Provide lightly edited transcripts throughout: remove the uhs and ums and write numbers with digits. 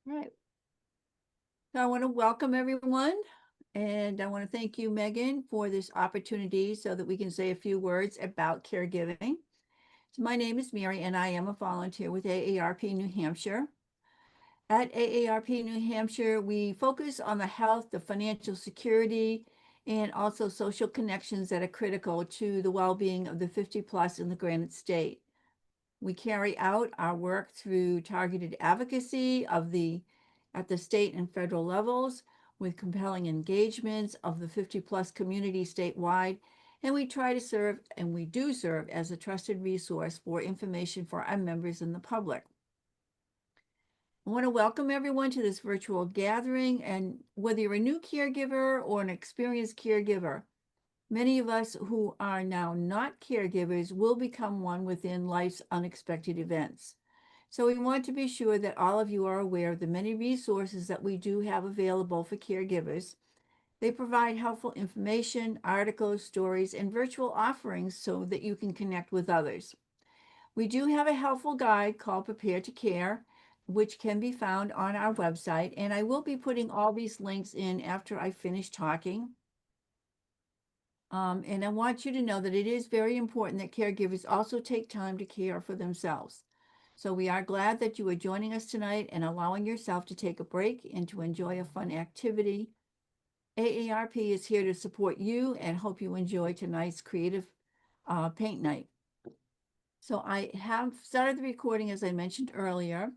All right. So I want to welcome everyone, and I want to thank you, Megan, for this opportunity so that we can say a few words about caregiving. So my name is Mary, and I am a volunteer with AARP New Hampshire. At AARP New Hampshire, we focus on the health, the financial security, and also social connections that are critical to the well-being of the 50 plus in the Granite State. We carry out our work through targeted advocacy at the state and federal levels with compelling engagements of the 50 plus community statewide. And we try to serve, and we do serve as a trusted resource for information for our members and the public. I want to welcome everyone to this virtual gathering. And whether you're a new caregiver or an experienced caregiver, many of us who are now not caregivers will become one within life's unexpected events. So we want to be sure that all of you are aware of the many resources that we do have available for caregivers. They provide helpful information, articles, stories, and virtual offerings so that you can connect with others. We do have a helpful guide called Prepare to Care, which can be found on our website, and I will be putting all these links in after I finish talking. And I want you to know that it is very important that caregivers also take time to care for themselves. So we are glad that you are joining us tonight and allowing yourself to take a break and to enjoy a fun activity. AARP is here to support you and hope you enjoy tonight's creative paint night. So I have started the recording, as I mentioned earlier.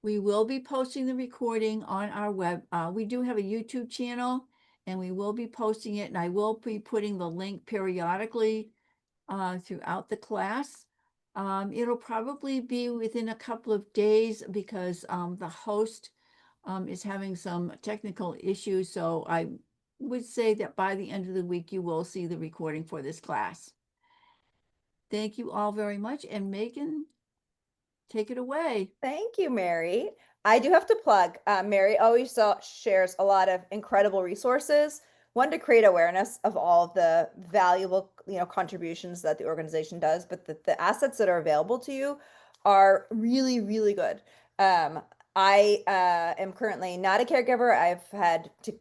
We will be posting the recording on our web. We do have a YouTube channel, and we will be posting it, and I will be putting the link periodically throughout the class. It'll probably be within a couple of days because the host is having some technical issues. So I would say that by the end of the week, you will see the recording for this class. Thank you all very much. And Megan, take it away. Thank you, Mary. I do have to plug. Mary always shares a lot of incredible resources. One, to create awareness of all of the valuable, contributions that the organization does, but the assets that are available to you are really, really good. I am currently not a caregiver.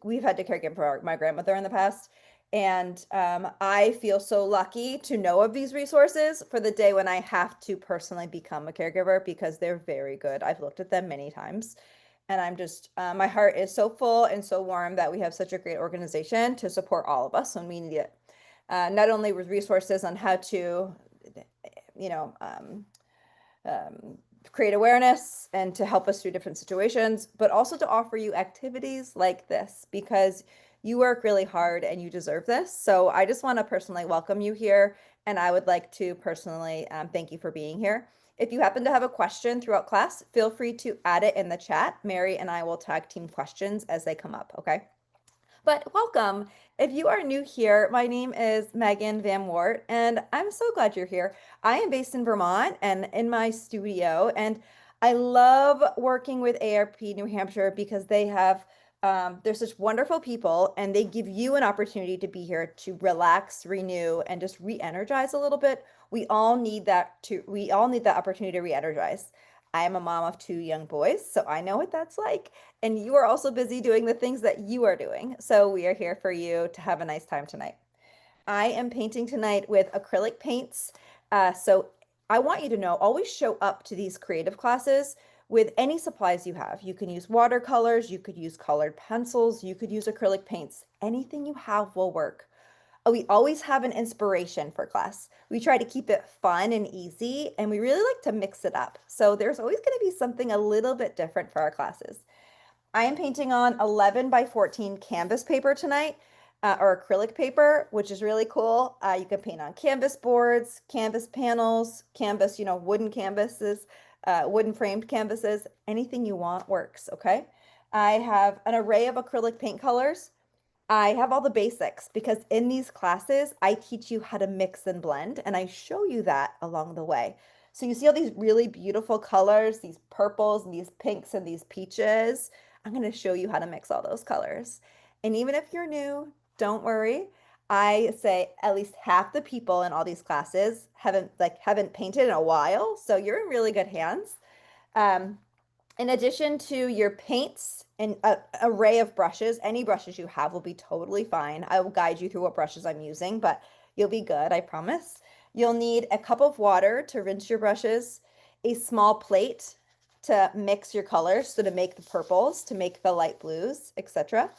We've had to caregiver for my grandmother in the past. And I feel so lucky to know of these resources for the day when I have to personally become a caregiver because they're very good. I've looked at them many times. And I'm just, my heart is so full and so warm that we have such a great organization to support all of us when we need it. Not only with resources on how to, you know, create awareness and to help us through different situations, but also to offer you activities like this because you work really hard and you deserve this. So I just want to personally welcome you here. And I would like to personally thank you for being here. If you happen to have a question throughout class, feel free to add it in the chat. Mary and I will tag team questions as they come up, okay? But welcome. If you are new here, my name is Megan Van Wart, and I'm so glad you're here. I am based in Vermont and in my studio, and I love working with AARP New Hampshire because they're such wonderful people, and they give you an opportunity to be here to relax, renew, and just re-energize a little bit. We all need that opportunity to re-energize. I am a mom of two young boys, so I know what that's like. And you are also busy doing the things that you are doing. So we are here for you to have a nice time tonight. I am painting tonight with acrylic paints. So I want you to know, always show up to these creative classes with any supplies you have. You can use watercolors, you could use colored pencils, you could use acrylic paints. Anything you have will work. We always have an inspiration for class. We try to keep it fun and easy, and we really like to mix it up. So there's always going to be something a little bit different for our classes. I am painting on 11 by 14 canvas paper tonight, or acrylic paper, which is really cool. You can paint on canvas boards, canvas panels, canvas, wooden canvases, wooden framed canvases. Anything you want works, okay? I have an array of acrylic paint colors. I have all the basics because in these classes, I teach you how to mix and blend, and I show you that along the way. So you see all these really beautiful colors, these purples and these pinks and these peaches. I'm going to show you how to mix all those colors. And even if you're new, don't worry. I say at least half the people in all these classes haven't painted in a while, so you're in really good hands. In addition to your paints and an array of brushes, any brushes you have will be totally fine. I will guide you through what brushes I'm using, but you'll be good, I promise. You'll need a cup of water to rinse your brushes, a small plate to mix your colors, so to make the purples, to make the light blues, etc.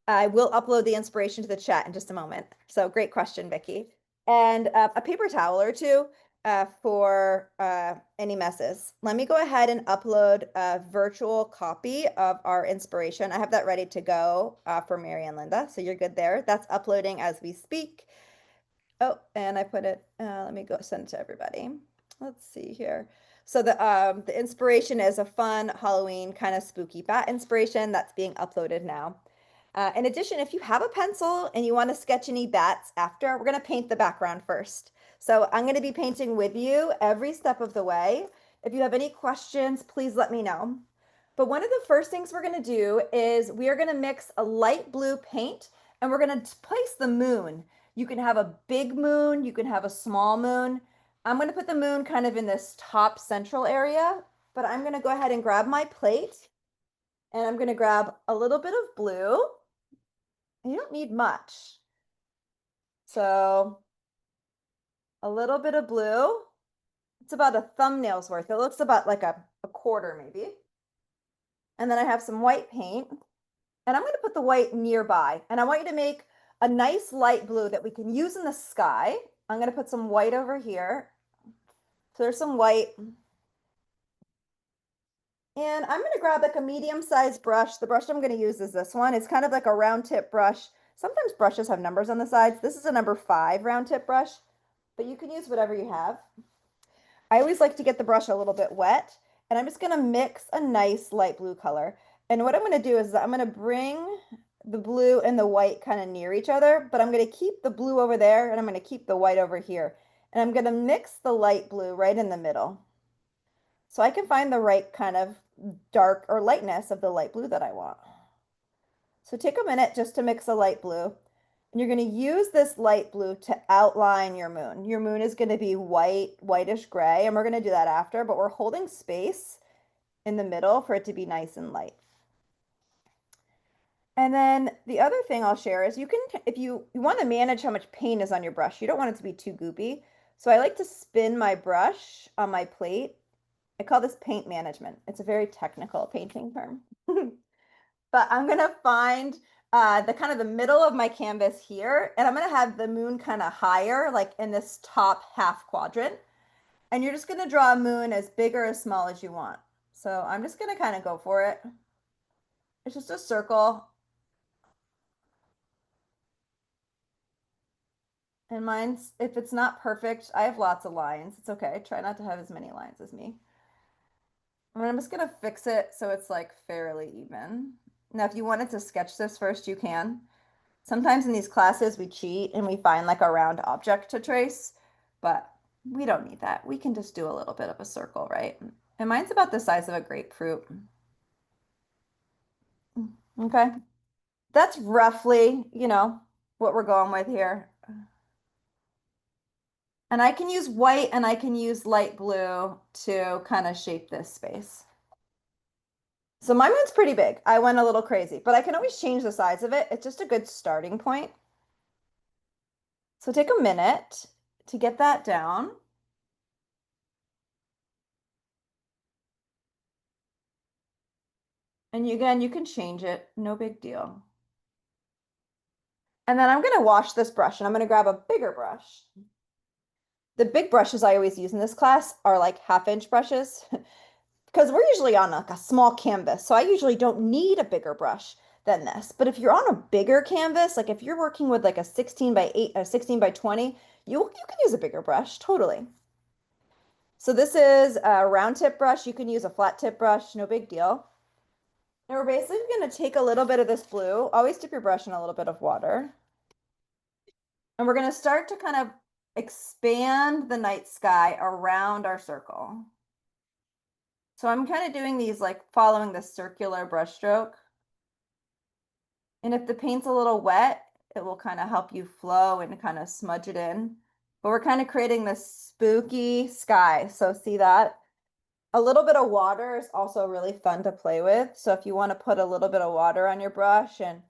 I will upload the inspiration to the chat in just a moment. So great question, Vicky. And a paper towel or two for any messes. Let me go ahead and upload a virtual copy of our inspiration. I have that ready to go for Mary and Linda. So you're good there. That's uploading as we speak. Oh, and I put it, let me go send it to everybody. Let's see here. So the inspiration is a fun Halloween kind of spooky bat inspiration that's being uploaded now. In addition, if you have a pencil and you want to sketch any bats after, we're going to paint the background first. So I'm going to be painting with you every step of the way. If you have any questions, please let me know. But one of the first things we're going to do is we are going to mix a light blue paint and we're going to place the moon. You can have a big moon, you can have a small moon. I'm going to put the moon kind of in this top central area, but I'm going to go ahead and grab my plate and I'm going to grab a little bit of blue. You don't need much. So a little bit of blue. It's about a thumbnail's worth. It looks about like a quarter maybe. And then I have some white paint. And I'm going to put the white nearby. And I want you to make a nice light blue that we can use in the sky. I'm going to put some white over here. So there's some white. And I'm going to grab like a medium-sized brush. The brush I'm going to use is this one. It's kind of like a round tip brush. Sometimes brushes have numbers on the sides. This is a number 5 round tip brush, but you can use whatever you have. I always like to get the brush a little bit wet, and I'm just going to mix a nice light blue color. And what I'm going to do is I'm going to bring the blue and the white kind of near each other, but I'm going to keep the blue over there and I'm going to keep the white over here. And I'm going to mix the light blue right in the middle. So I can find the right kind of dark or lightness of the light blue that I want. So take a minute just to mix a light blue. And you're going to use this light blue to outline your moon. Your moon is going to be white, whitish gray, and we're going to do that after, but we're holding space in the middle for it to be nice and light. And then the other thing I'll share is you can, if you want to manage how much paint is on your brush, you don't want it to be too goopy. So I like to spin my brush on my plate. I call this paint management. It's a very technical painting term. But I'm going to find the kind of the middle of my canvas here, and I'm going to have the moon kind of higher, like in this top half quadrant. And you're just going to draw a moon as big or as small as you want. So I'm just going to kind of go for it. It's just a circle. And mine's, if it's not perfect, I have lots of lines. It's okay. Try not to have as many lines as me. And I'm just going to fix it so it's like fairly even. Now, if you wanted to sketch this first, you can. Sometimes in these classes, we cheat and we find like a round object to trace, but we don't need that. We can just do a little bit of a circle, right? And mine's about the size of a grapefruit. Okay. That's roughly, what we're going with here. And I can use white and I can use light blue to kind of shape this space. So my moon's pretty big. I went a little crazy, but I can always change the size of it. It's just a good starting point. So take a minute to get that down. And again, you can change it, no big deal. And then I'm going to wash this brush and I'm going to grab a bigger brush. The big brushes I always use in this class are like 1/2-inch brushes because we're usually on like a small canvas. So I usually don't need a bigger brush than this. But if you're on a bigger canvas, like if you're working with like a 16 by 8, a 16 by 20, you can use a bigger brush, totally. So this is a round tip brush. You can use a flat tip brush, no big deal. And we're basically going to take a little bit of this blue, always dip your brush in a little bit of water. And we're going to start to kind of expand the night sky around our circle. So I'm kind of doing these like following the circular brush stroke. And if the paint's a little wet, it will kind of help you flow and kind of smudge it in. But we're kind of creating this spooky sky. So see that? A little bit of water is also really fun to play with. So if you want to put a little bit of water on your brush and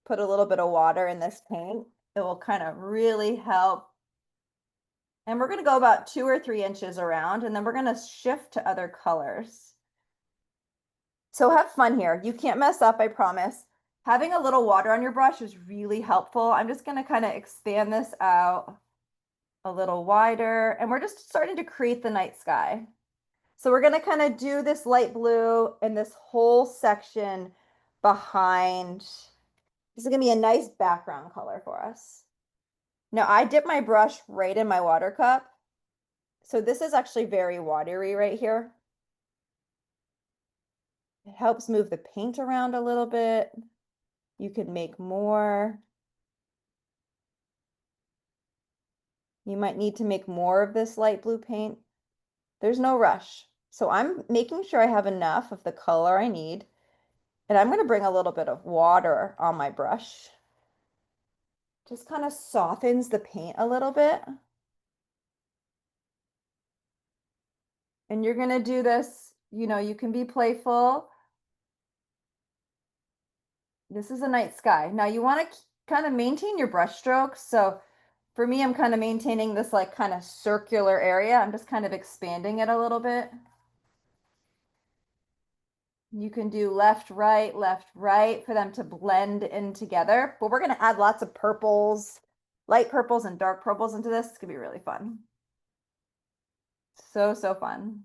put a little bit of water in this paint, it will kind of really help. And we're going to go about 2 or 3 inches around, and then we're going to shift to other colors. So have fun here. You can't mess up, I promise. Having a little water on your brush is really helpful. I'm just going to kind of expand this out a little wider, and we're just starting to create the night sky. So we're going to kind of do this light blue and this whole section behind. This is going to be a nice background color for us. Now I dip my brush right in my water cup. So this is actually very watery right here. It helps move the paint around a little bit. You could make more. You might need to make more of this light blue paint. There's no rush. So I'm making sure I have enough of the color I need. And I'm going to bring a little bit of water on my brush. Just kind of softens the paint a little bit. And you're going to do this, you can be playful. This is a night sky. Now you want to kind of maintain your brush strokes. So for me, I'm kind of maintaining this like kind of circular area. I'm just kind of expanding it a little bit. You can do left, right for them to blend in together. But we're going to add lots of purples, light purples and dark purples into this. It's going to be really fun. So, so fun.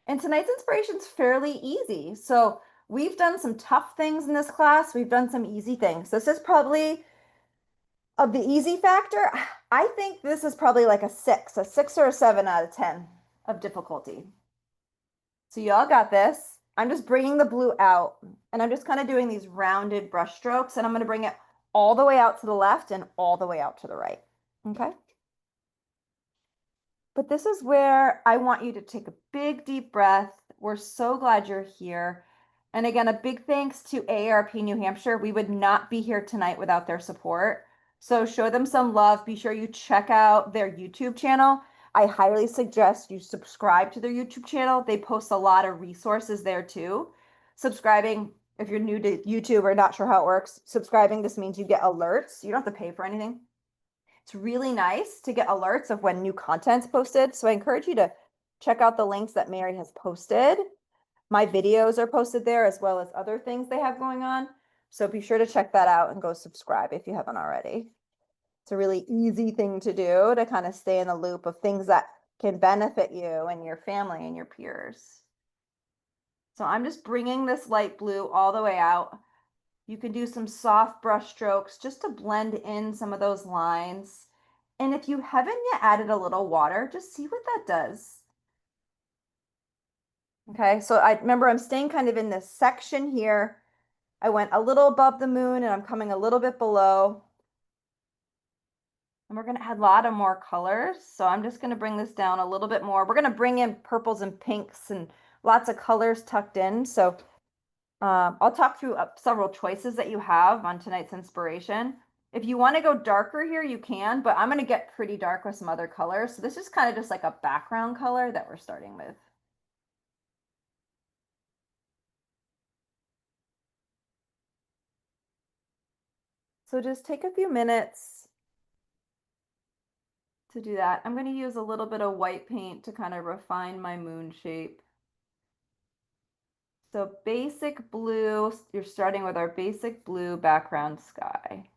And tonight's inspiration is fairly easy. So we've done some tough things in this class. We've done some easy things. This is probably of the easy factor. I think this is probably like a 6 or a 7 out of 10 of difficulty. So y'all got this. I'm just bringing the blue out and I'm just kind of doing these rounded brush strokes and I'm going to bring it all the way out to the left and all the way out to the right. Okay. But this is where I want you to take a big, deep breath. We're so glad you're here. And again, a big thanks to AARP New Hampshire. We would not be here tonight without their support. So show them some love. Be sure you check out their YouTube channel. I highly suggest you subscribe to their YouTube channel. They post a lot of resources there too. Subscribing, if you're new to YouTube or not sure how it works, subscribing just means you get alerts. You don't have to pay for anything. It's really nice to get alerts of when new content's posted. So I encourage you to check out the links that Mary has posted. My videos are posted there as well as other things they have going on. So be sure to check that out and go subscribe if you haven't already. It's a really easy thing to do to kind of stay in the loop of things that can benefit you and your family and your peers. So I'm just bringing this light blue all the way out. You can do some soft brush strokes just to blend in some of those lines. And if you haven't yet added a little water, just see what that does. Okay, so I remember I'm staying kind of in this section here. I went a little above the moon and I'm coming a little bit below. And we're going to add a lot of more colors. So I'm just going to bring this down a little bit more. We're going to bring in purples and pinks and lots of colors tucked in. So I'll talk through several choices that you have on tonight's inspiration. If you want to go darker here, you can, but I'm going to get pretty dark with some other colors. So this is kind of just like a background color that we're starting with. So just take a few minutes to do that. I'm going to use a little bit of white paint to kind of refine my moon shape. So basic blue, you're starting with our basic blue background sky.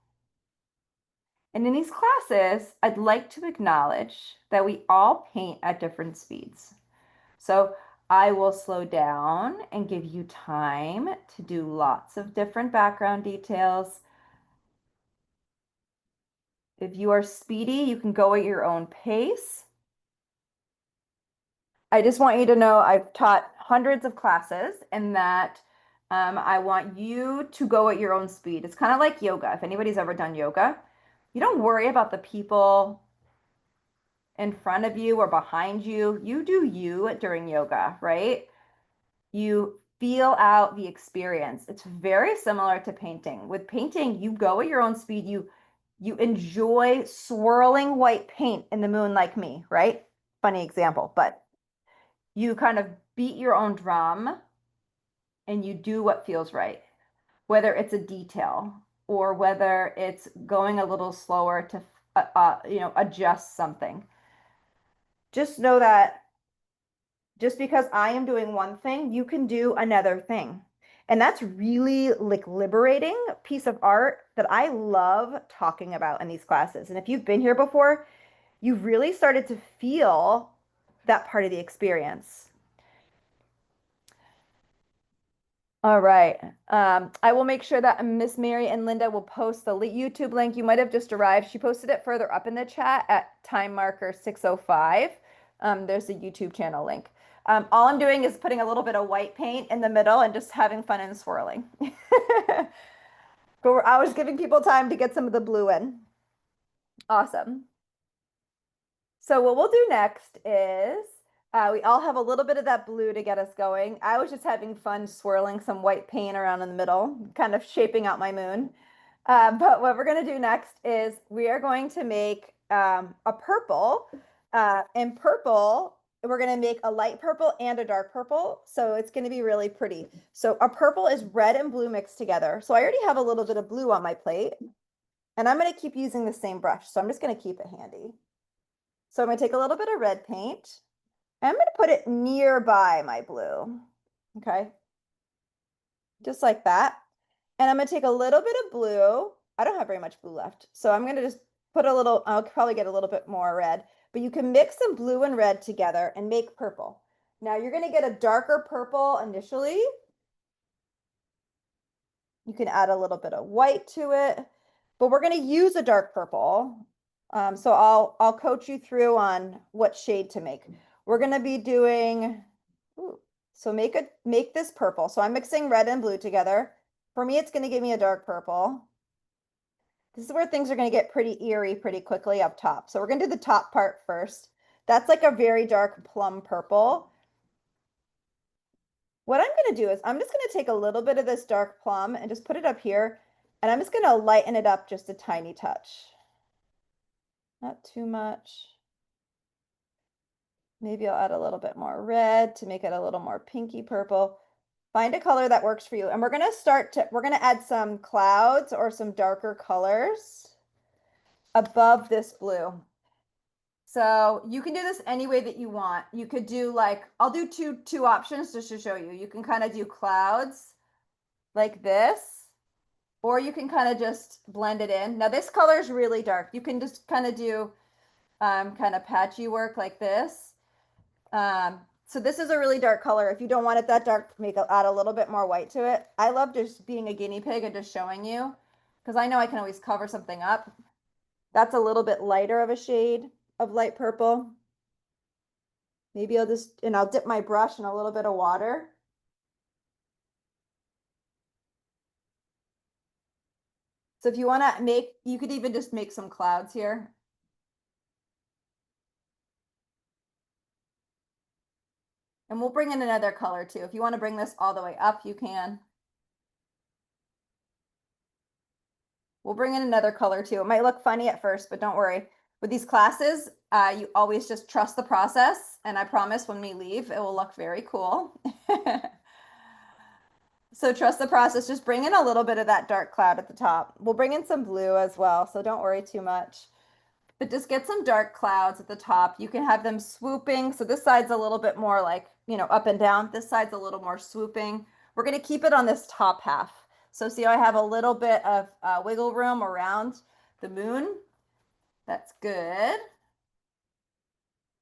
And in these classes, I'd like to acknowledge that we all paint at different speeds. So I will slow down and give you time to do lots of different background details. If you are speedy, you can go at your own pace. I just want you to know I've taught hundreds of classes and that I want you to go at your own speed. It's kind of like yoga. If anybody's ever done yoga, you don't worry about the people in front of you or behind you. You do you during yoga, right? You feel out the experience. It's very similar to painting. With painting, you go at your own speed. You enjoy swirling white paint in the moon like me, right? Funny example, but you kind of beat your own drum and you do what feels right, whether it's a detail or whether it's going a little slower to, adjust something. Just know that just because I am doing one thing, you can do another thing. And that's really like liberating piece of art that I love talking about in these classes. And if you've been here before, you've really started to feel that part of the experience. All right. I will make sure that Miss Mary and Linda will post the YouTube link. You might have just arrived. She posted it further up in the chat at time marker 6:05. There's a YouTube channel link. All I'm doing is putting a little bit of white paint in the middle and just having fun and swirling. But I was giving people time to get some of the blue in. Awesome. So what we'll do next is we all have a little bit of that blue to get us going. I was just having fun swirling some white paint around in the middle, kind of shaping out my moon. But what we're going to do next is we are going to make a purple. In purple, we're going to make a light purple and a dark purple. So it's going to be really pretty. So a purple is red and blue mixed together. So I already have a little bit of blue on my plate. And I'm going to keep using the same brush. So I'm just going to keep it handy. So I'm going to take a little bit of red paint. And I'm going to put it nearby my blue. Okay. Just like that. And I'm going to take a little bit of blue. I don't have very much blue left. So I'm going to just put a little, I'll probably get a little bit more red. But you can mix some blue and red together and make purple. Now you're going to get a darker purple initially. You can add a little bit of white to it. But we're going to use a dark purple. So I'll coach you through on what shade to make. We're going to be doing, so make this purple. So I'm mixing red and blue together. For me, it's going to give me a dark purple. This is where things are going to get pretty eerie pretty quickly up top. So we're going to do the top part first. That's like a very dark plum purple. What I'm going to do is I'm just going to take a little bit of this dark plum and just put it up here. And I'm just going to lighten it up just a tiny touch. Not too much. Maybe I'll add a little bit more red to make it a little more pinky purple. Find a color that works for you. And we're going to add some clouds or some darker colors above this blue. So you can do this any way that you want. You could do like, I'll do two options just to show you. You can kind of do clouds like this, or you can kind of just blend it in. Now this color is really dark. You can just kind of do kind of patchy work like this. So this is a really dark color. If you don't want it that dark, add a little bit more white to it. I love just being a guinea pig and just showing you, because I know I can always cover something up. That's a little bit lighter of a shade of light purple. Maybe I'll dip my brush in a little bit of water. So if you want to you could even just make some clouds here. And we'll bring in another color too. If you want to bring this all the way up, you can. We'll bring in another color too. It might look funny at first, but don't worry. With these classes, you always just trust the process. And I promise when we leave, it will look very cool. So trust the process. Just bring in a little bit of that dark cloud at the top. We'll bring in some blue as well, so don't worry too much. But just get some dark clouds at the top. You can have them swooping. So this side's a little bit more like, up and down. This side's a little more swooping. We're going to keep it on this top half. So see how I have a little bit of wiggle room around the moon? That's good.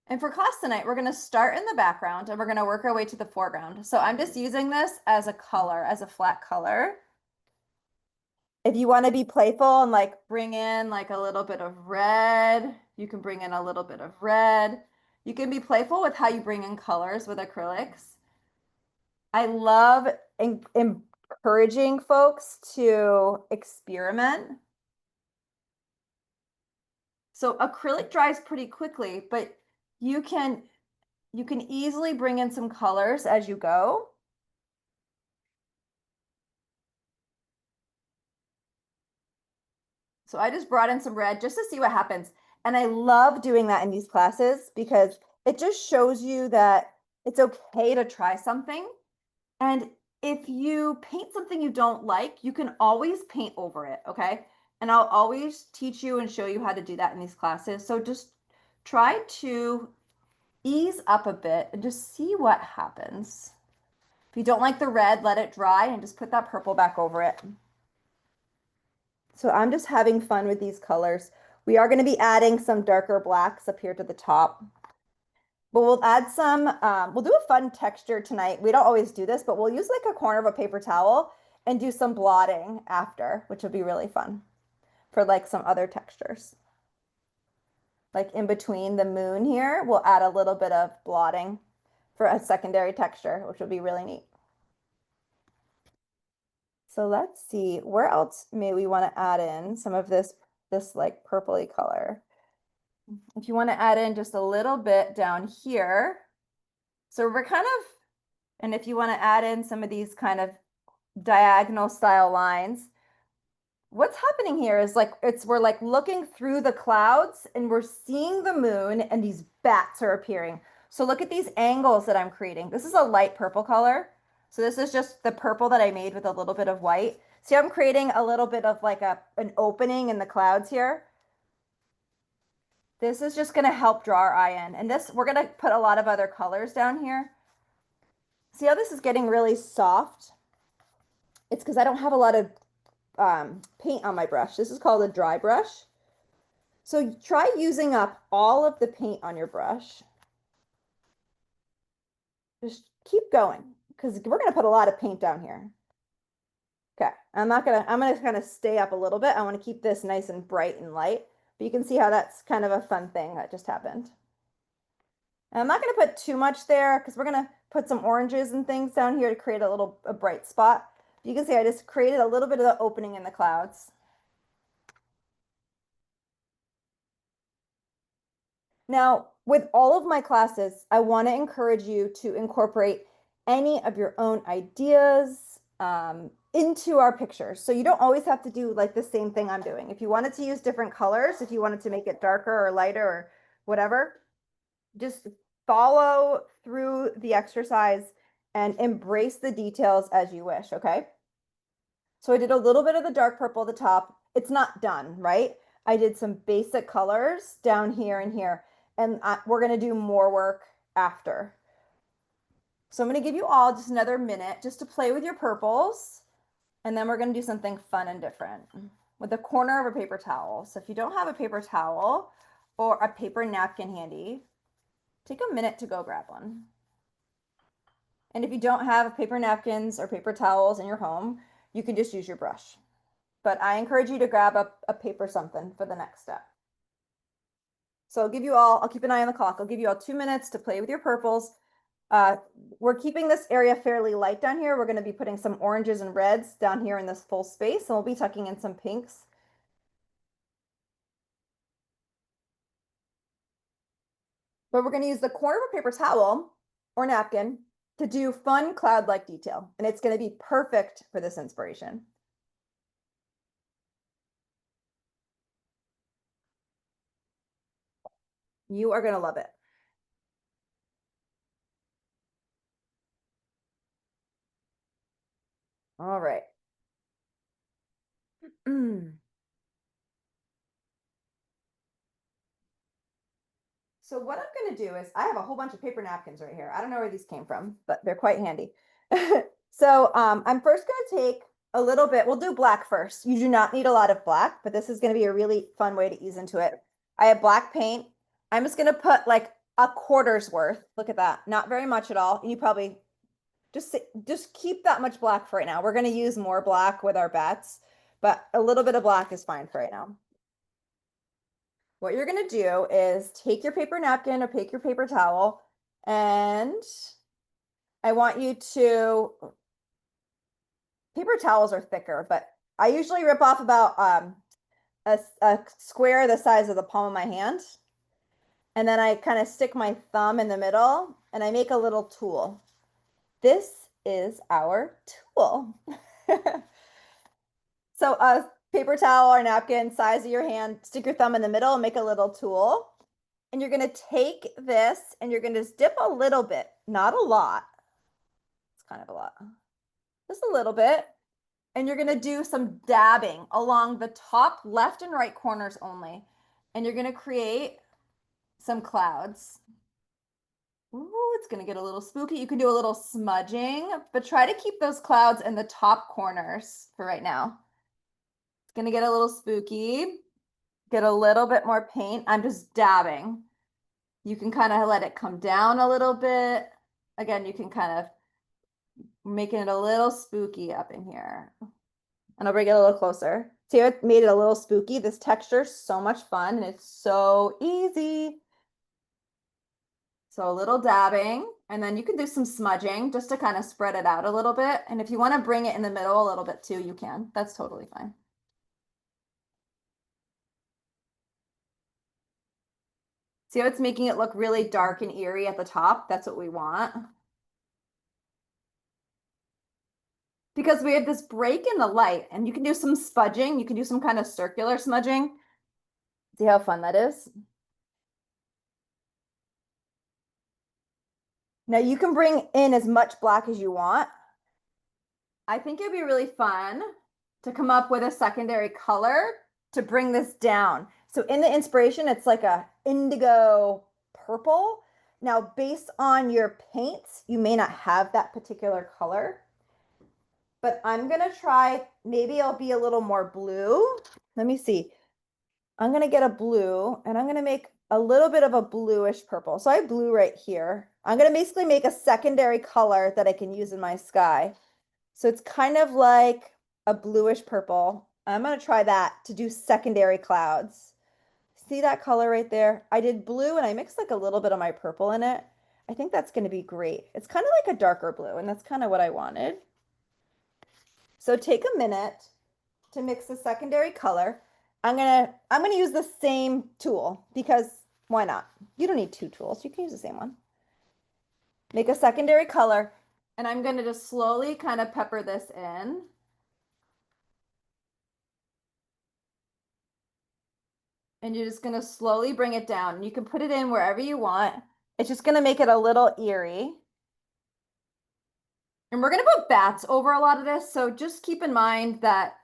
And for class tonight, we're going to start in the background and we're going to work our way to the foreground. So I'm just using this as a color, as a flat color. If you want to be playful and like bring in like a little bit of red, you can bring in a little bit of red. You can be playful with how you bring in colors with acrylics. I love encouraging folks to experiment. So acrylic dries pretty quickly, but you can easily bring in some colors as you go. So I just brought in some red just to see what happens. And I love doing that in these classes because it just shows you that It's okay to try something. And if you paint something you don't like, you can always paint over it, okay? And I'll always teach you and show you how to do that in these classes. So just try to ease up a bit and just see what happens. If you don't like the red, let it dry and just put that purple back over it. So I'm just having fun with these colors. We are going to be adding some darker blacks up here to the top. But we'll add some, we'll do a fun texture tonight. We don't always do this, but we'll use like a corner of a paper towel and do some blotting after, which will be really fun for like some other textures. Like in between the moon here, we'll add a little bit of blotting for a secondary texture, which will be really neat. So let's see, where else may we want to add in some of this like purpley color? If you want to add in just a little bit down here. So we're kind of, and if you want to add in some of these kind of diagonal style lines, what's happening here is like we're like looking through the clouds and we're seeing the moon and these bats are appearing. So look at these angles that I'm creating. This is a light purple color. So this is just the purple that I made with a little bit of white. See, I'm creating a little bit of like an opening in the clouds here. This is just going to help draw our eye in. And this, we're going to put a lot of other colors down here. See how this is getting really soft? It's because I don't have a lot of paint on my brush. This is called a dry brush. So try using up all of the paint on your brush. Just keep going because we're going to put a lot of paint down here. Okay, I'm going to kind of stay up a little bit. I want to keep this nice and bright and light, but you can see how that's kind of a fun thing that just happened. And I'm not going to put too much there because we're going to put some oranges and things down here to create a bright spot. You can see I just created a little bit of the opening in the clouds. Now, with all of my classes, I want to encourage you to incorporate any of your own ideas into our pictures. So you don't always have to do like the same thing I'm doing. If you wanted to use different colors, if you wanted to make it darker or lighter or whatever, just follow through the exercise and embrace the details as you wish, okay? So I did a little bit of the dark purple at the top. It's not done, right? I did some basic colors down here and here, and we're going to do more work after. So I'm going to give you all just another minute just to play with your purples, and then we're going to do something fun and different with the corner of a paper towel. So if you don't have a paper towel or a paper napkin handy, take a minute to go grab one. And if you don't have paper napkins or paper towels in your home, you can just use your brush. But I encourage you to grab a paper something for the next step. So I'll keep an eye on the clock. I'll give you all 2 minutes to play with your purples. We're keeping this area fairly light down here. We're going to be putting some oranges and reds down here in this full space, and we'll be tucking in some pinks. But we're going to use the corner of a paper towel or napkin to do fun cloud-like detail, and it's going to be perfect for this inspiration. You are going to love it. All right. So what I'm going to do is I have a whole bunch of paper napkins right here. I don't know where these came from, but they're quite handy. So I'm first going to take a little bit. We'll do black first. You do not need a lot of black, but this is going to be a really fun way to ease into it. I have black paint. I'm just going to put like a quarter's worth. Look at that. Not very much at all. You probably just keep that much black for right now. We're going to use more black with our bats, but a little bit of black is fine for right now. What you're going to do is take your paper napkin or take your paper towel, and I want you to, paper towels are thicker, but I usually rip off about a square the size of the palm of my hand. And then I kind of stick my thumb in the middle and I make a little tool. This is our tool. So a paper towel or napkin, size of your hand, stick your thumb in the middle and make a little tool. And you're going to take this and you're going to dip a little bit, not a lot. It's kind of a lot, just a little bit. And you're going to do some dabbing along the top left and right corners only. And you're going to create some clouds. Ooh, it's going to get a little spooky. You can do a little smudging, but try to keep those clouds in the top corners for right now. It's going to get a little spooky. Get a little bit more paint. I'm just dabbing. You can kind of let it come down a little bit. Again, you can kind of making it a little spooky up in here. And I'll bring it a little closer. See how it made it a little spooky? This texture is so much fun and it's so easy. So a little dabbing, and then you can do some smudging just to kind of spread it out a little bit. And if you want to bring it in the middle a little bit too, you can. That's totally fine. See how it's making it look really dark and eerie at the top? That's what we want. Because we have this break in the light, and you can do some smudging. You can do some kind of circular smudging. See how fun that is? Now you can bring in as much black as you want. I think it'd be really fun to come up with a secondary color to bring this down. So in the inspiration, it's like a indigo purple. Now, based on your paints, you may not have that particular color, but I'm gonna try, maybe I'll be a little more blue. Let me see. I'm gonna get a blue and I'm gonna make a little bit of a bluish purple. So I have blue right here. I'm gonna basically make a secondary color that I can use in my sky. So it's kind of like a bluish purple. I'm going to try that to do secondary clouds. See that color right there? I did blue and I mixed like a little bit of my purple in it. I think that's going to be great. It's kind of like a darker blue, and that's kind of what I wanted. So take a minute to mix the secondary color. I'm gonna use the same tool because why not? You don't need two tools. You can use the same one. Make a secondary color, and I'm going to just slowly kind of pepper this in. And you're just going to slowly bring it down. You can put it in wherever you want. It's just going to make it a little eerie. And we're going to put bats over a lot of this. So just keep in mind that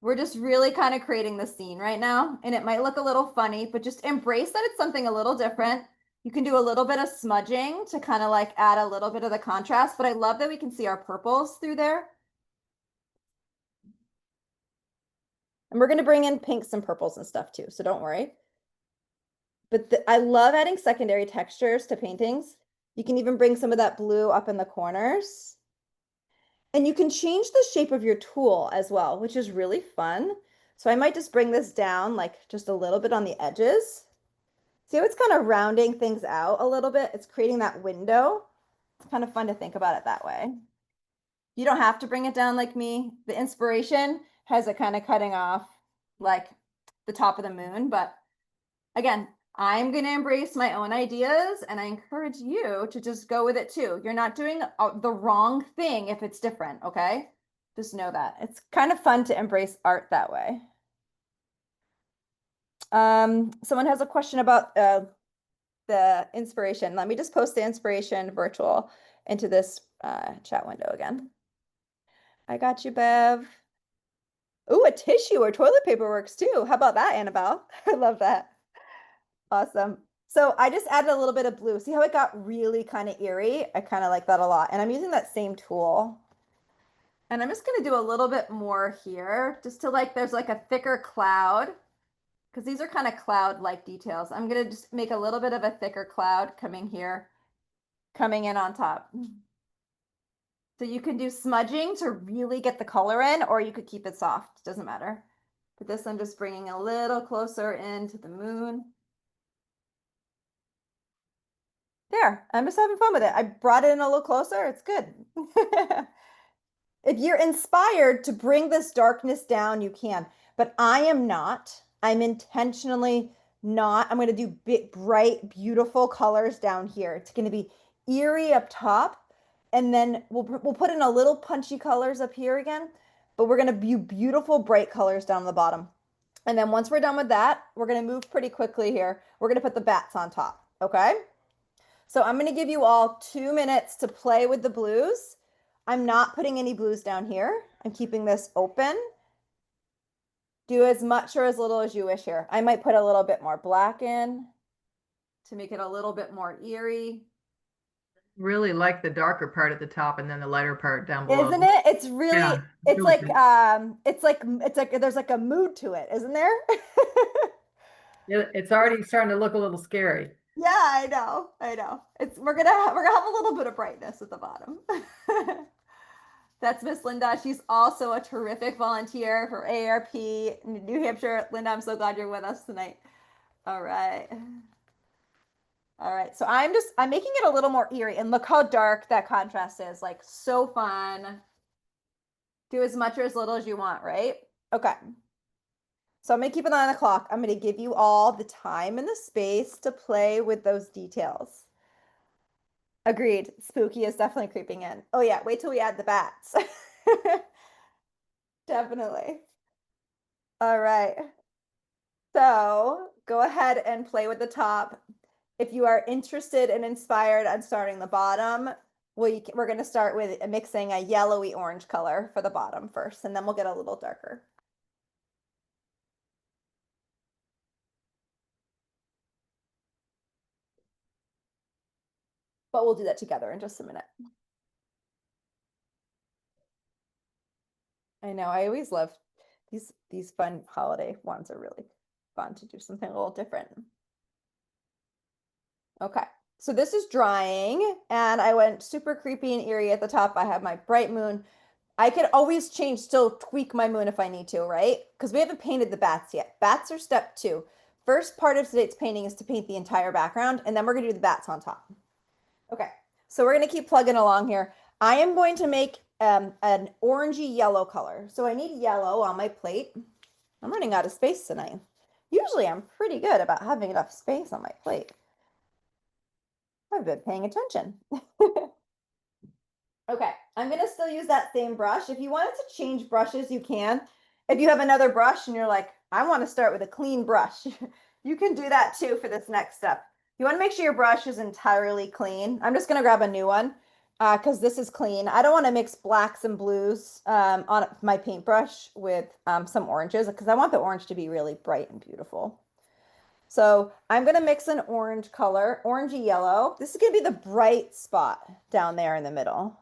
we're just really kind of creating the scene right now. And it might look a little funny, but just embrace that it's something a little different. You can do a little bit of smudging to kind of like add a little bit of the contrast. But I love that we can see our purples through there. And we're going to bring in pinks and purples and stuff too. So don't worry. But I love adding secondary textures to paintings. You can even bring some of that blue up in the corners. And you can change the shape of your tool as well, which is really fun. So I might just bring this down like just a little bit on the edges. See how it's kind of rounding things out a little bit? It's creating that window. It's kind of fun to think about it that way. You don't have to bring it down like me. The inspiration has it kind of cutting off like the top of the moon. But again, I'm going to embrace my own ideas, and I encourage you to just go with it too. You're not doing the wrong thing if it's different, okay? Just know that. It's kind of fun to embrace art that way. Someone has a question about the inspiration. Let me just post the inspiration virtual into this chat window again. I got you, Bev. Ooh, a tissue or toilet paper works too. How about that, Annabelle? I love that. Awesome. So I just added a little bit of blue. See how it got really kind of eerie? I kind of like that a lot. And I'm using that same tool. And I'm just going to do a little bit more here just to like, there's like a thicker cloud because these are kind of cloud-like details. I'm going to just make a little bit of a thicker cloud coming here, coming in on top. So you can do smudging to really get the color in, or you could keep it soft. Doesn't matter. But this I'm just bringing a little closer into the moon. There, I'm just having fun with it. I brought it in a little closer. It's good. If you're inspired to bring this darkness down, you can. But I am not. I'm intentionally not. I'm going to do big, bright, beautiful colors down here. It's going to be eerie up top. And then we'll put in a little punchy colors up here again. But we're going to do beautiful, bright colors down the bottom. And then once we're done with that, we're going to move pretty quickly here. We're going to put the bats on top. Okay. So I'm going to give you all 2 minutes to play with the blues. I'm not putting any blues down here. I'm keeping this open. Do as much or as little as you wish here. I might put a little bit more black in to make it a little bit more eerie. Really like the darker part at the top and then the lighter part down below. Isn't it? It's really, Yeah, it's really like, good. there's like a mood to it, isn't there? It's already starting to look a little scary. Yeah, I know. I know. We're gonna have a little bit of brightness at the bottom. That's Miss Linda. She's also a terrific volunteer for AARP New Hampshire. Linda, I'm so glad you're with us tonight. All right. All right. So I'm making it a little more eerie, and look how dark that contrast is. Like, so fun. Do as much or as little as you want, right? Okay. So I'm gonna keep an eye on the clock. I'm gonna give you all the time and the space to play with those details. Agreed. Spooky is definitely creeping in. Oh yeah, wait till we add the bats. Definitely. All right. So go ahead and play with the top. If you are interested and inspired on starting the bottom, we're going to start with mixing a yellowy orange color for the bottom first, and then we'll get a little darker. But we'll do that together in just a minute. I know, I always love these fun holiday ones are really fun to do something a little different. Okay, so this is drying and I went super creepy and eerie at the top. I have my bright moon. I could always change, still tweak my moon if I need to, right? Because we haven't painted the bats yet. Bats are step 2. First part of today's painting is to paint the entire background, and then we're gonna do the bats on top. Okay, so we're gonna keep plugging along here. I am going to make an orangey yellow color. So I need yellow on my plate. I'm running out of space tonight. Usually I'm pretty good about having enough space on my plate. I've been paying attention. Okay, I'm gonna still use that same brush. If you wanted to change brushes, you can. If you have another brush and you're like, I want to start with a clean brush, you can do that too for this next step. You want to make sure your brush is entirely clean. I'm just gonna grab a new one because this is clean. I don't want to mix blacks and blues on my paintbrush with some oranges because I want the orange to be really bright and beautiful. So I'm gonna mix an orange color, orangey yellow. This is gonna be the bright spot down there in the middle.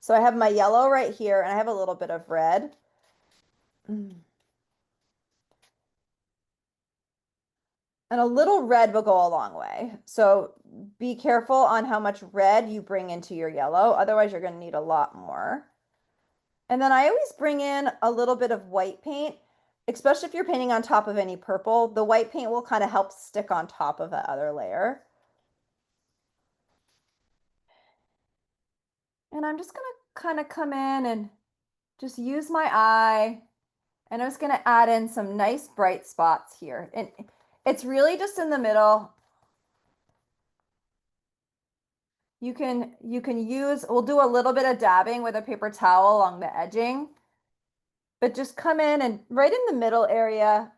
So I have my yellow right here and I have a little bit of red. And a little red will go a long way. So be careful on how much red you bring into your yellow. Otherwise, you're going to need a lot more. And then I always bring in a little bit of white paint, especially if you're painting on top of any purple. The white paint will kind of help stick on top of that other layer. And I'm just going to kind of come in and just use my eye. And I'm just going to add in some nice bright spots here. And it's really just in the middle. You can use, we'll do a little bit of dabbing with a paper towel along the edging, but just come in and right in the middle area.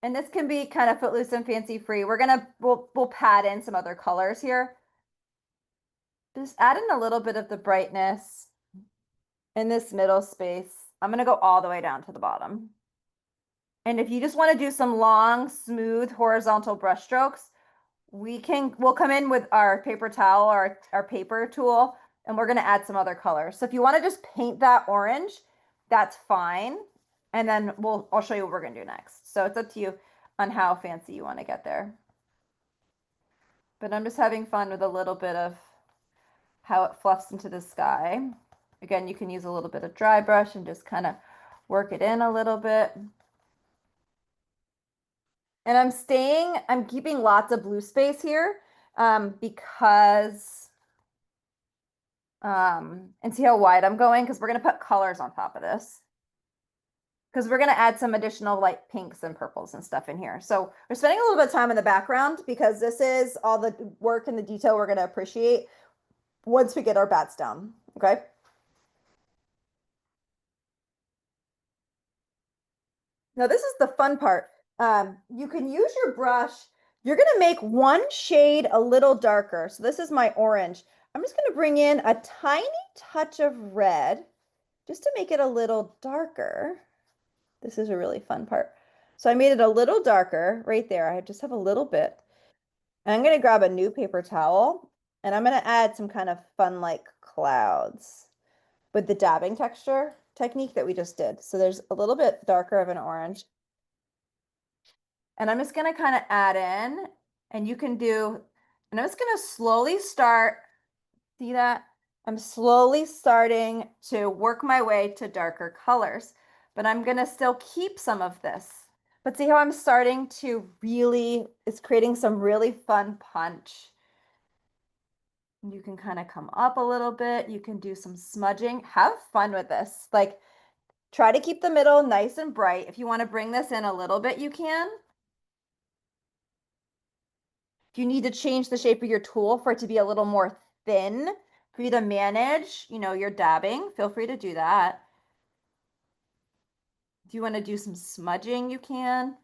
And this can be kind of footloose and fancy free. We'll pad in some other colors here. Just add in a little bit of the brightness in this middle space. I'm going to go all the way down to the bottom. And if you just want to do some long, smooth, horizontal brush strokes, we'll come in with our paper towel or our paper tool, and we're going to add some other colors. So if you want to just paint that orange, that's fine. And then I'll show you what we're going to do next. So it's up to you on how fancy you want to get there. But I'm just having fun with a little bit of how it fluffs into the sky. Again, you can use a little bit of dry brush and just kind of work it in a little bit. And I'm keeping lots of blue space here because, and see how wide I'm going? Because we're going to put colors on top of this. Because we're going to add some additional light pinks and purples and stuff in here. So we're spending a little bit of time in the background because this is all the work and the detail we're going to appreciate once we get our bats down, okay? Now this is the fun part. You can use your brush. You're going to make one shade a little darker. So this is my orange. I'm just going to bring in a tiny touch of red just to make it a little darker. This is a really fun part. So I made it a little darker right there. I just have a little bit. And I'm going to grab a new paper towel and I'm going to add some kind of fun like clouds with the dabbing texture technique that we just did. So there's a little bit darker of an orange. And I'm just going to kind of add in, and you can do, and I'm just going to slowly start, see that? I'm slowly starting to work my way to darker colors, but I'm going to still keep some of this. But see how I'm starting to really, it's creating some really fun punch. You can kind of come up a little bit. You can do some smudging. Have fun with this. Like, try to keep the middle nice and bright. If you want to bring this in a little bit, you can. If you need to change the shape of your tool for it to be a little more thin for you to manage, your dabbing, feel free to do that. If you want to do some smudging, you can.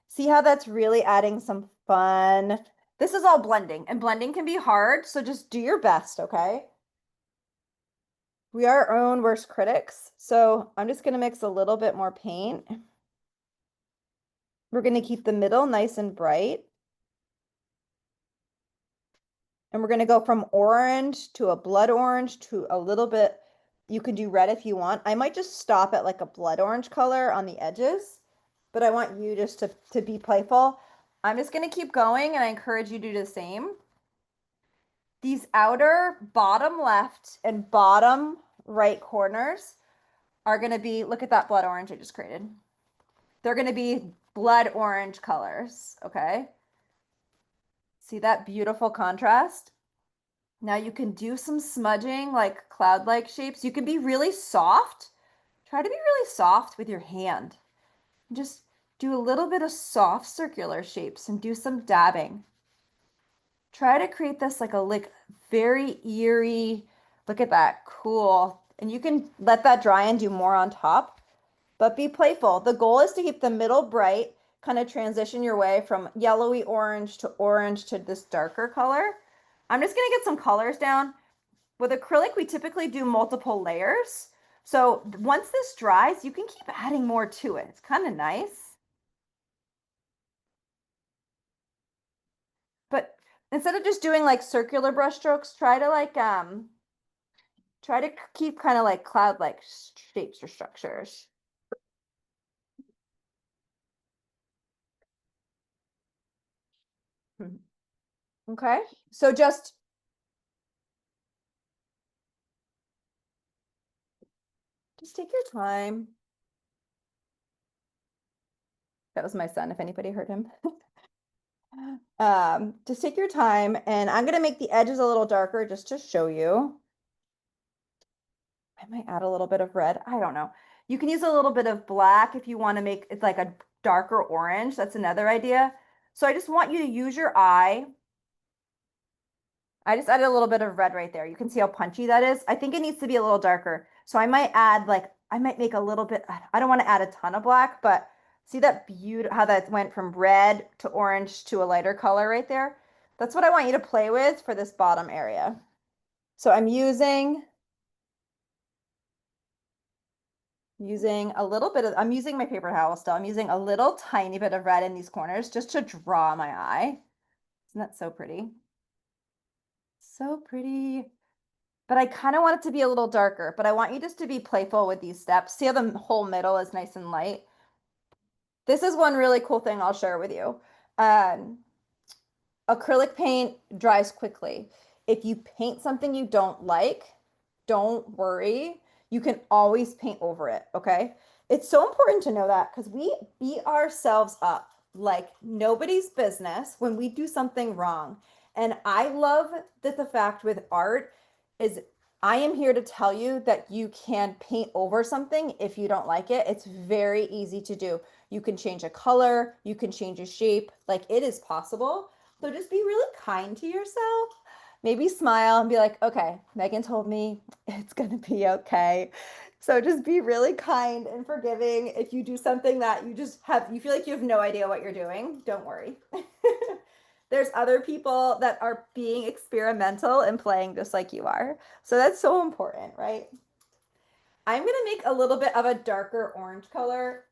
See how that's really adding some fun. This is all blending, and blending can be hard, so just do your best, okay? We are our own worst critics, so I'm just going to mix a little bit more paint. We're going to keep the middle nice and bright. And we're going to go from orange to a blood orange to a little bit, you can do red if you want. I might just stop at like a blood orange color on the edges, but I want you just to be playful. I'm just going to keep going and I encourage you to do the same. These outer bottom left and bottom right corners are going to be, look at that blood orange I just created. They're going to be blood orange colors, okay? See that beautiful contrast? Now you can do some smudging, like cloud-like shapes. You can be really soft. Try to be really soft with your hand. Just do a little bit of soft circular shapes and do some dabbing. Try to create this like very eerie, look at that, cool. And you can let that dry and do more on top, but be playful. The goal is to keep the middle bright, kind of transition your way from yellowy orange to this darker color. I'm just gonna get some colors down. With acrylic, we typically do multiple layers. So once this dries, you can keep adding more to it. It's kind of nice. But instead of just doing like circular brush strokes, try to keep kind of like cloud-like shapes or structures. Okay, so just take your time. That was my son, if anybody heard him. Just take your time, and I'm gonna make the edges a little darker just to show you. I might add a little bit of red. I don't know. You can use a little bit of black if you want to make it like a darker orange. That's another idea. So I just want you to use your eye. I just added a little bit of red right there. You can see how punchy that is. I think it needs to be a little darker. So I might make a little bit, I don't want to add a ton of black, but see that beauty, how that went from red to orange to a lighter color right there? That's what I want you to play with for this bottom area. So I'm using a little bit of, I'm using my paper towel still. I'm using a little tiny bit of red in these corners just to draw my eye. Isn't that so pretty? So pretty. But I kind of want it to be a little darker, but I want you just to be playful with these steps. See how the whole middle is nice and light? This is one really cool thing I'll share with you. Acrylic paint dries quickly. If you paint something you don't like, don't worry. You can always paint over it, okay? It's so important to know that because we beat ourselves up like nobody's business when we do something wrong. And I love that the fact with art is I am here to tell you that you can paint over something if you don't like it. It's very easy to do. You can change a color, you can change a shape, like it is possible. So just be really kind to yourself. maybe smile and be like, okay, Megan told me it's going to be okay. So just be really kind and forgiving. If you do something that you feel like you have no idea what you're doing, don't worry. There's other people that are being experimental and playing just like you are. So that's so important, right? I'm going to make a little bit of a darker orange color.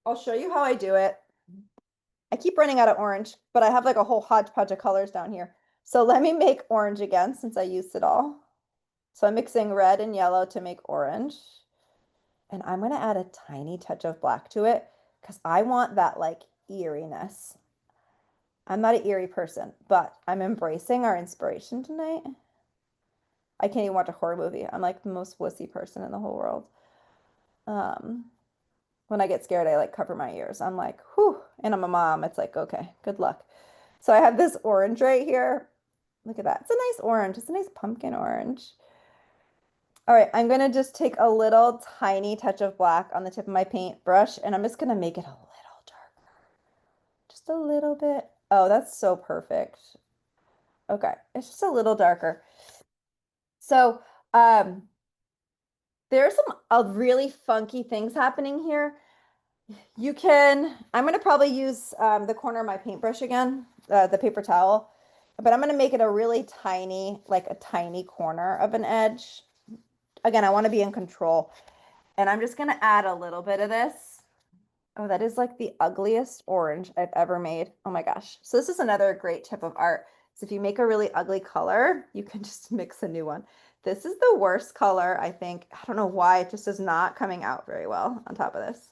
I'll show you how I do it. I keep running out of orange, but I have like a whole hodgepodge of colors down here. So let me make orange again since I used it all. So I'm mixing red and yellow to make orange. And I'm going to add a tiny touch of black to it because I want that like eeriness. I'm not an eerie person, but I'm embracing our inspiration tonight. I can't even watch a horror movie. I'm like the most wussy person in the whole world. When I get scared, I like cover my ears. I'm like, whew. And I'm a mom. It's like, okay, good luck. So I have this orange right here. Look at that. It's a nice orange. It's a nice pumpkin orange. All right, I'm going to just take a little tiny touch of black on the tip of my paintbrush, and I'm just going to make it a little darker. Just a little bit. Oh, that's so perfect. Okay, it's just a little darker. So, there's some really funky things happening here. I'm going to probably use the corner of my paintbrush again, the paper towel, but I'm going to make it a really tiny, like a tiny corner of an edge. Again, I want to be in control. And I'm just going to add a little bit of this. Oh, that is like the ugliest orange I've ever made. Oh my gosh. So this is another great tip of art. So if you make a really ugly color, you can just mix a new one. This is the worst color, I think. I don't know why it just is not coming out very well on top of this.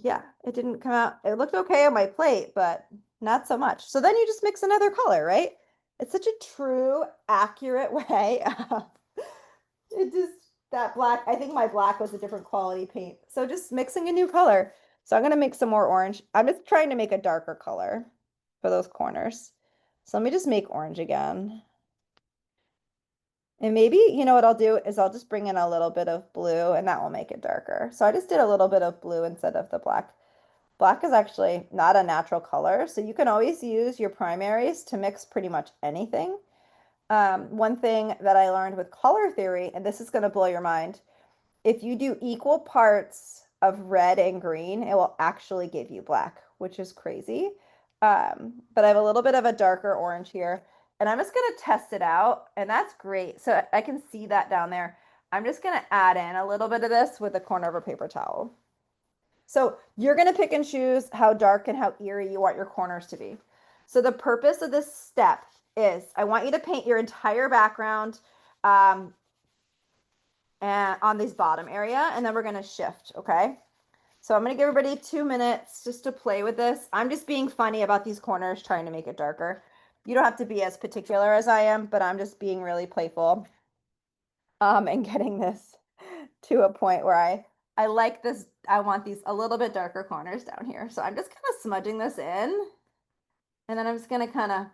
Yeah, it didn't come out. It looked okay on my plate, but not so much. So then you just mix another color, right? It's such a true, accurate way of it just that black. I think my black was a different quality paint. So just mixing a new color. So I'm gonna make some more orange. I'm just trying to make a darker color for those corners. So let me just make orange again. And maybe, you know what I'll do is I'll just bring in a little bit of blue and that will make it darker. So I just did a little bit of blue instead of the black. Black is actually not a natural color, so you can always use your primaries to mix pretty much anything. One thing that I learned with color theory, and this is going to blow your mind, if you do equal parts of red and green, it will actually give you black, which is crazy. But I have a little bit of a darker orange here, and I'm just going to test it out, and that's great. So I can see that down there. I'm just going to add in a little bit of this with the corner of a paper towel. So you're going to pick and choose how dark and how eerie you want your corners to be. So the purpose of this step is I want you to paint your entire background and on this bottom area, and then we're going to shift, okay? So I'm going to give everybody 2 minutes just to play with this. I'm just being funny about these corners, trying to make it darker. You don't have to be as particular as I am, but I'm just being really playful and getting this to a point where I like this. I want these a little bit darker corners down here. So I'm just kind of smudging this in. And then I'm just going to kind of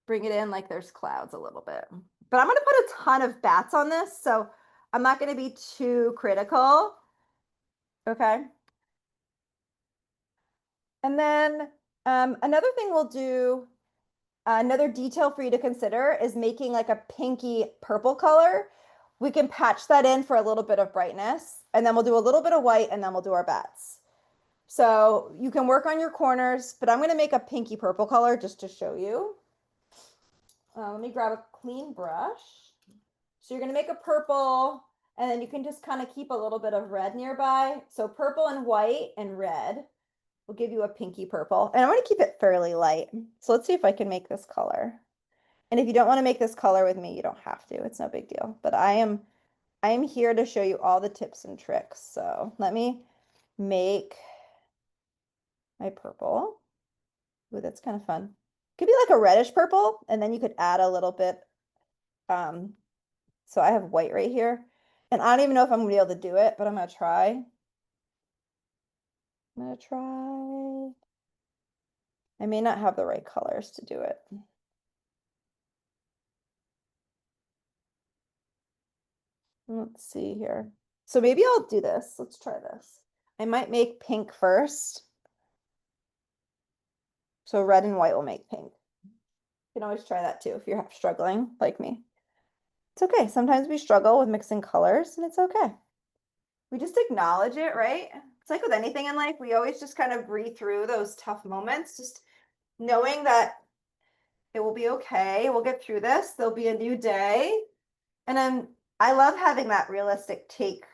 bring it in like there's clouds a little bit. But I'm going to put a ton of bats on this. So I'm not going to be too critical. Okay. And then another thing we'll do, another detail for you to consider is making like a pinky purple color. We can patch that in for a little bit of brightness, and then we'll do a little bit of white, and then we'll do our bats. So you can work on your corners, but I'm going to make a pinky purple color just to show you. Let me grab a clean brush. So you're going to make a purple, and then you can just kind of keep a little bit of red nearby. So purple and white and red will give you a pinky purple. And I'm going to keep it fairly light. So let's see if I can make this color. And if you don't want to make this color with me, you don't have to. It's no big deal. But I am here to show you all the tips and tricks. So let me make my purple. Ooh, that's kind of fun. Could be like a reddish purple, and then you could add a little bit. So I have white right here. And I don't even know if I'm gonna be able to do it, but I'm gonna try. I may not have the right colors to do it. Let's see here. So maybe I'll do this. Let's try this. I might make pink first. So red and white will make pink. You can always try that too if you're struggling like me. It's okay. Sometimes we struggle with mixing colors and it's okay. We just acknowledge it, right? It's like with anything in life, we always just kind of breathe through those tough moments, just knowing that it will be okay. We'll get through this. There'll be a new day. And then I love having that realistic take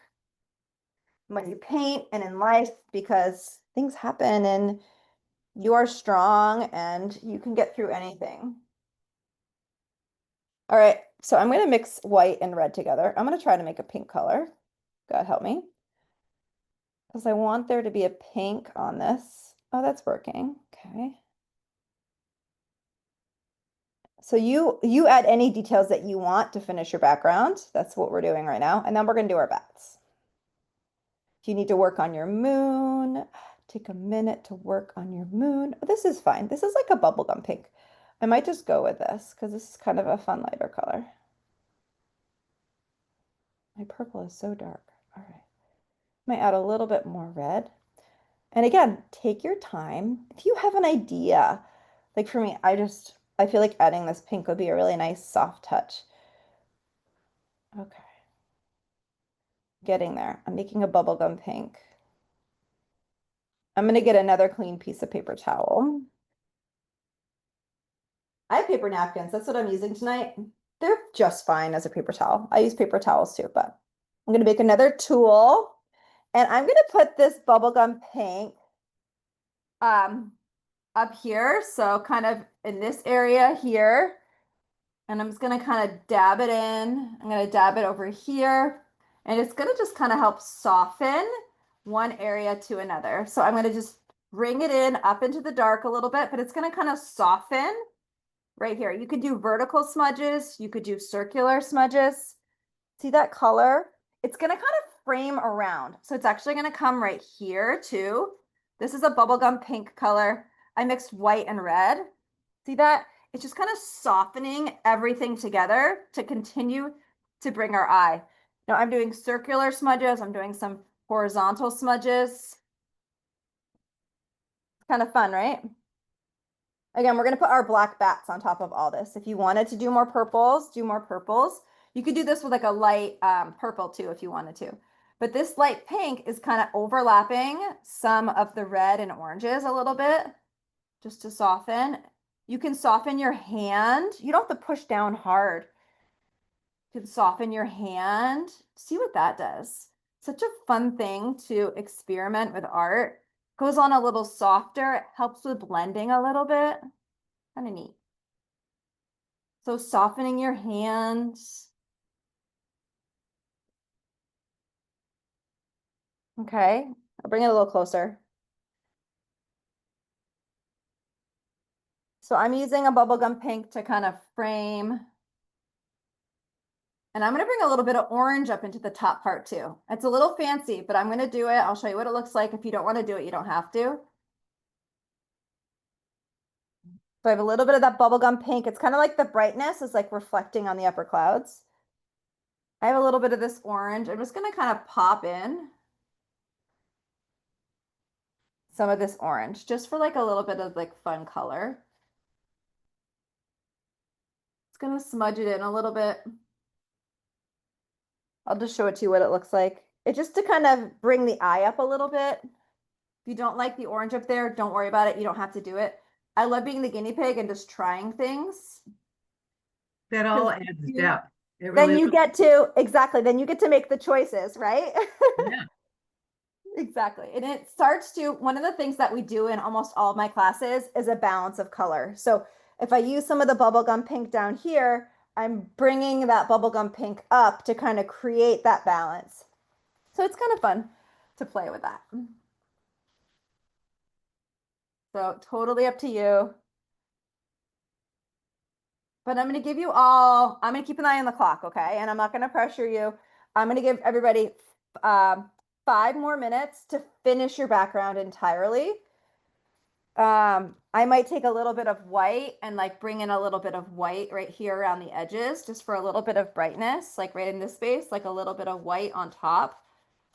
when you paint and in life because things happen and you are strong and you can get through anything. All right, so I'm going to mix white and red together. I'm going to try to make a pink color. God help me. Because I want there to be a pink on this. Oh, that's working. Okay. So you add any details that you want to finish your background. That's what we're doing right now. And then we're going to do our bats. If you need to work on your moon, take a minute to work on your moon. Oh, this is fine. This is like a bubblegum pink. I might just go with this because this is kind of a fun lighter color. My purple is so dark. All right. Might add a little bit more red. And again, take your time. If you have an idea, like for me, I feel like adding this pink would be a really nice soft touch. Okay. Getting there. I'm making a bubblegum pink. I'm going to get another clean piece of paper towel. I have paper napkins. That's what I'm using tonight. They're just fine as a paper towel. I use paper towels too, but I'm going to make another tulle. And I'm going to put this bubblegum pink up here. So kind of in this area here. And I'm just going to kind of dab it in. I'm going to dab it over here. And it's going to just kind of help soften one area to another. So I'm going to just bring it in up into the dark a little bit, but it's going to kind of soften right here. You could do vertical smudges. You could do circular smudges. See that color? It's going to kind of frame around. So it's actually going to come right here too. This is a bubblegum pink color. I mixed white and red. See that? It's just kind of softening everything together to continue to bring our eye. Now I'm doing circular smudges. I'm doing some horizontal smudges. It's kind of fun, right? Again, we're going to put our black bats on top of all this. If you wanted to do more purples, do more purples. You could do this with like a light purple too if you wanted to. But this light pink is kind of overlapping some of the red and oranges a little bit just to soften. You can soften your hand. You don't have to push down hard. You can soften your hand. See what that does. Such a fun thing to experiment with art. Goes on a little softer. It helps with blending a little bit. Kind of neat. So softening your hands. Okay, I'll bring it a little closer. So I'm using a bubblegum pink to kind of frame. And I'm going to bring a little bit of orange up into the top part too. It's a little fancy, but I'm going to do it. I'll show you what it looks like. If you don't want to do it, you don't have to. So I have a little bit of that bubblegum pink. It's kind of like the brightness is like reflecting on the upper clouds. I have a little bit of this orange. I'm just going to kind of pop in some of this orange just for like a little bit of like fun color. It's going to smudge it in a little bit. I'll just show it to you what it looks like. It's just to kind of bring the eye up a little bit. If you don't like the orange up there, don't worry about it. You don't have to do it. I love being the guinea pig and just trying things. That all adds depth. It Then really you get to, exactly, then you get to make the choices, right? yeah. Exactly. And it starts to, one of the things that we do in almost all of my classes is a balance of color. So if I use some of the bubblegum pink down here, I'm bringing that bubblegum pink up to kind of create that balance. So it's kind of fun to play with that. So totally up to you. But I'm going to give you all, I'm going to keep an eye on the clock, okay? And I'm not going to pressure you. I'm going to give everybody 5 more minutes to finish your background entirely. I might take a little bit of white and like bring in a little bit of white right here around the edges, just for a little bit of brightness, like right in this space, like a little bit of white on top,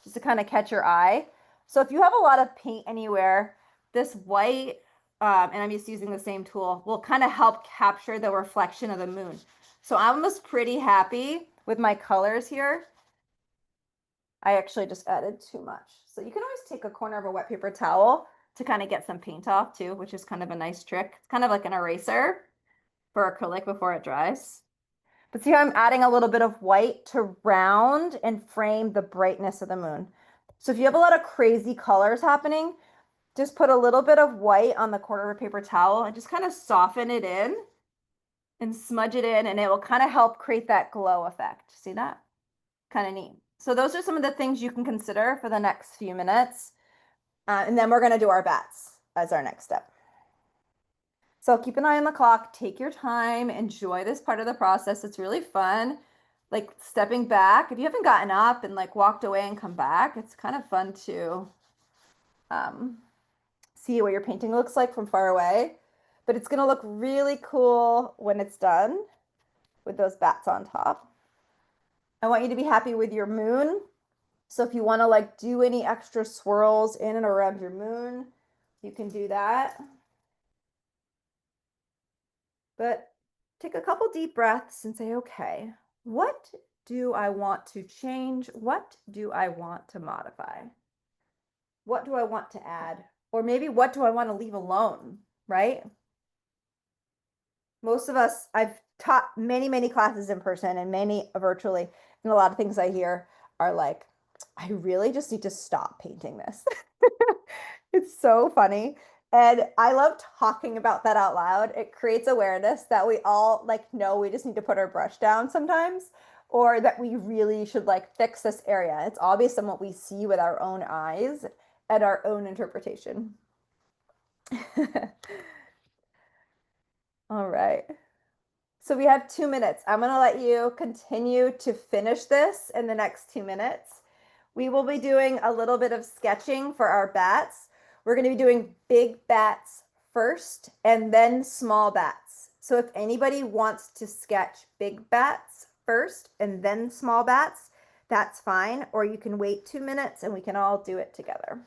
just to kind of catch your eye. So if you have a lot of paint anywhere, this white and I'm just using the same tool, will kind of help capture the reflection of the moon. So I'm just pretty happy with my colors here. I actually just added too much. So you can always take a corner of a wet paper towel to kind of get some paint off too, which is kind of a nice trick. It's kind of like an eraser for acrylic before it dries. But see how I'm adding a little bit of white to round and frame the brightness of the moon. So if you have a lot of crazy colors happening, just put a little bit of white on the corner of a paper towel and just kind of soften it in and smudge it in, and it will kind of help create that glow effect. See that? Kind of neat. So those are some of the things you can consider for the next few minutes. And then we're going to do our bats as our next step. So keep an eye on the clock, take your time, enjoy this part of the process. It's really fun. Like stepping back, if you haven't gotten up and like walked away and come back, it's kind of fun to see what your painting looks like from far away. But it's going to look really cool when it's done with those bats on top. I want you to be happy with your moon. So if you want to like do any extra swirls in and around your moon, you can do that. But take a couple deep breaths and say, okay, what do I want to change? What do I want to modify? What do I want to add? Or maybe what do I want to leave alone, right? Most of us, I've taught many, many classes in person and many virtually. And a lot of things I hear are like, I really just need to stop painting this. It's so funny. And I love talking about that out loud. It creates awareness that we all like know we just need to put our brush down sometimes, or that we really should like fix this area. It's all based on what we see with our own eyes and our own interpretation. All right. So we have 2 minutes. I'm going to let you continue to finish this in the next 2 minutes. We will be doing a little bit of sketching for our bats. We're going to be doing big bats first and then small bats. So if anybody wants to sketch big bats first and then small bats, that's fine. Or you can wait 2 minutes and we can all do it together.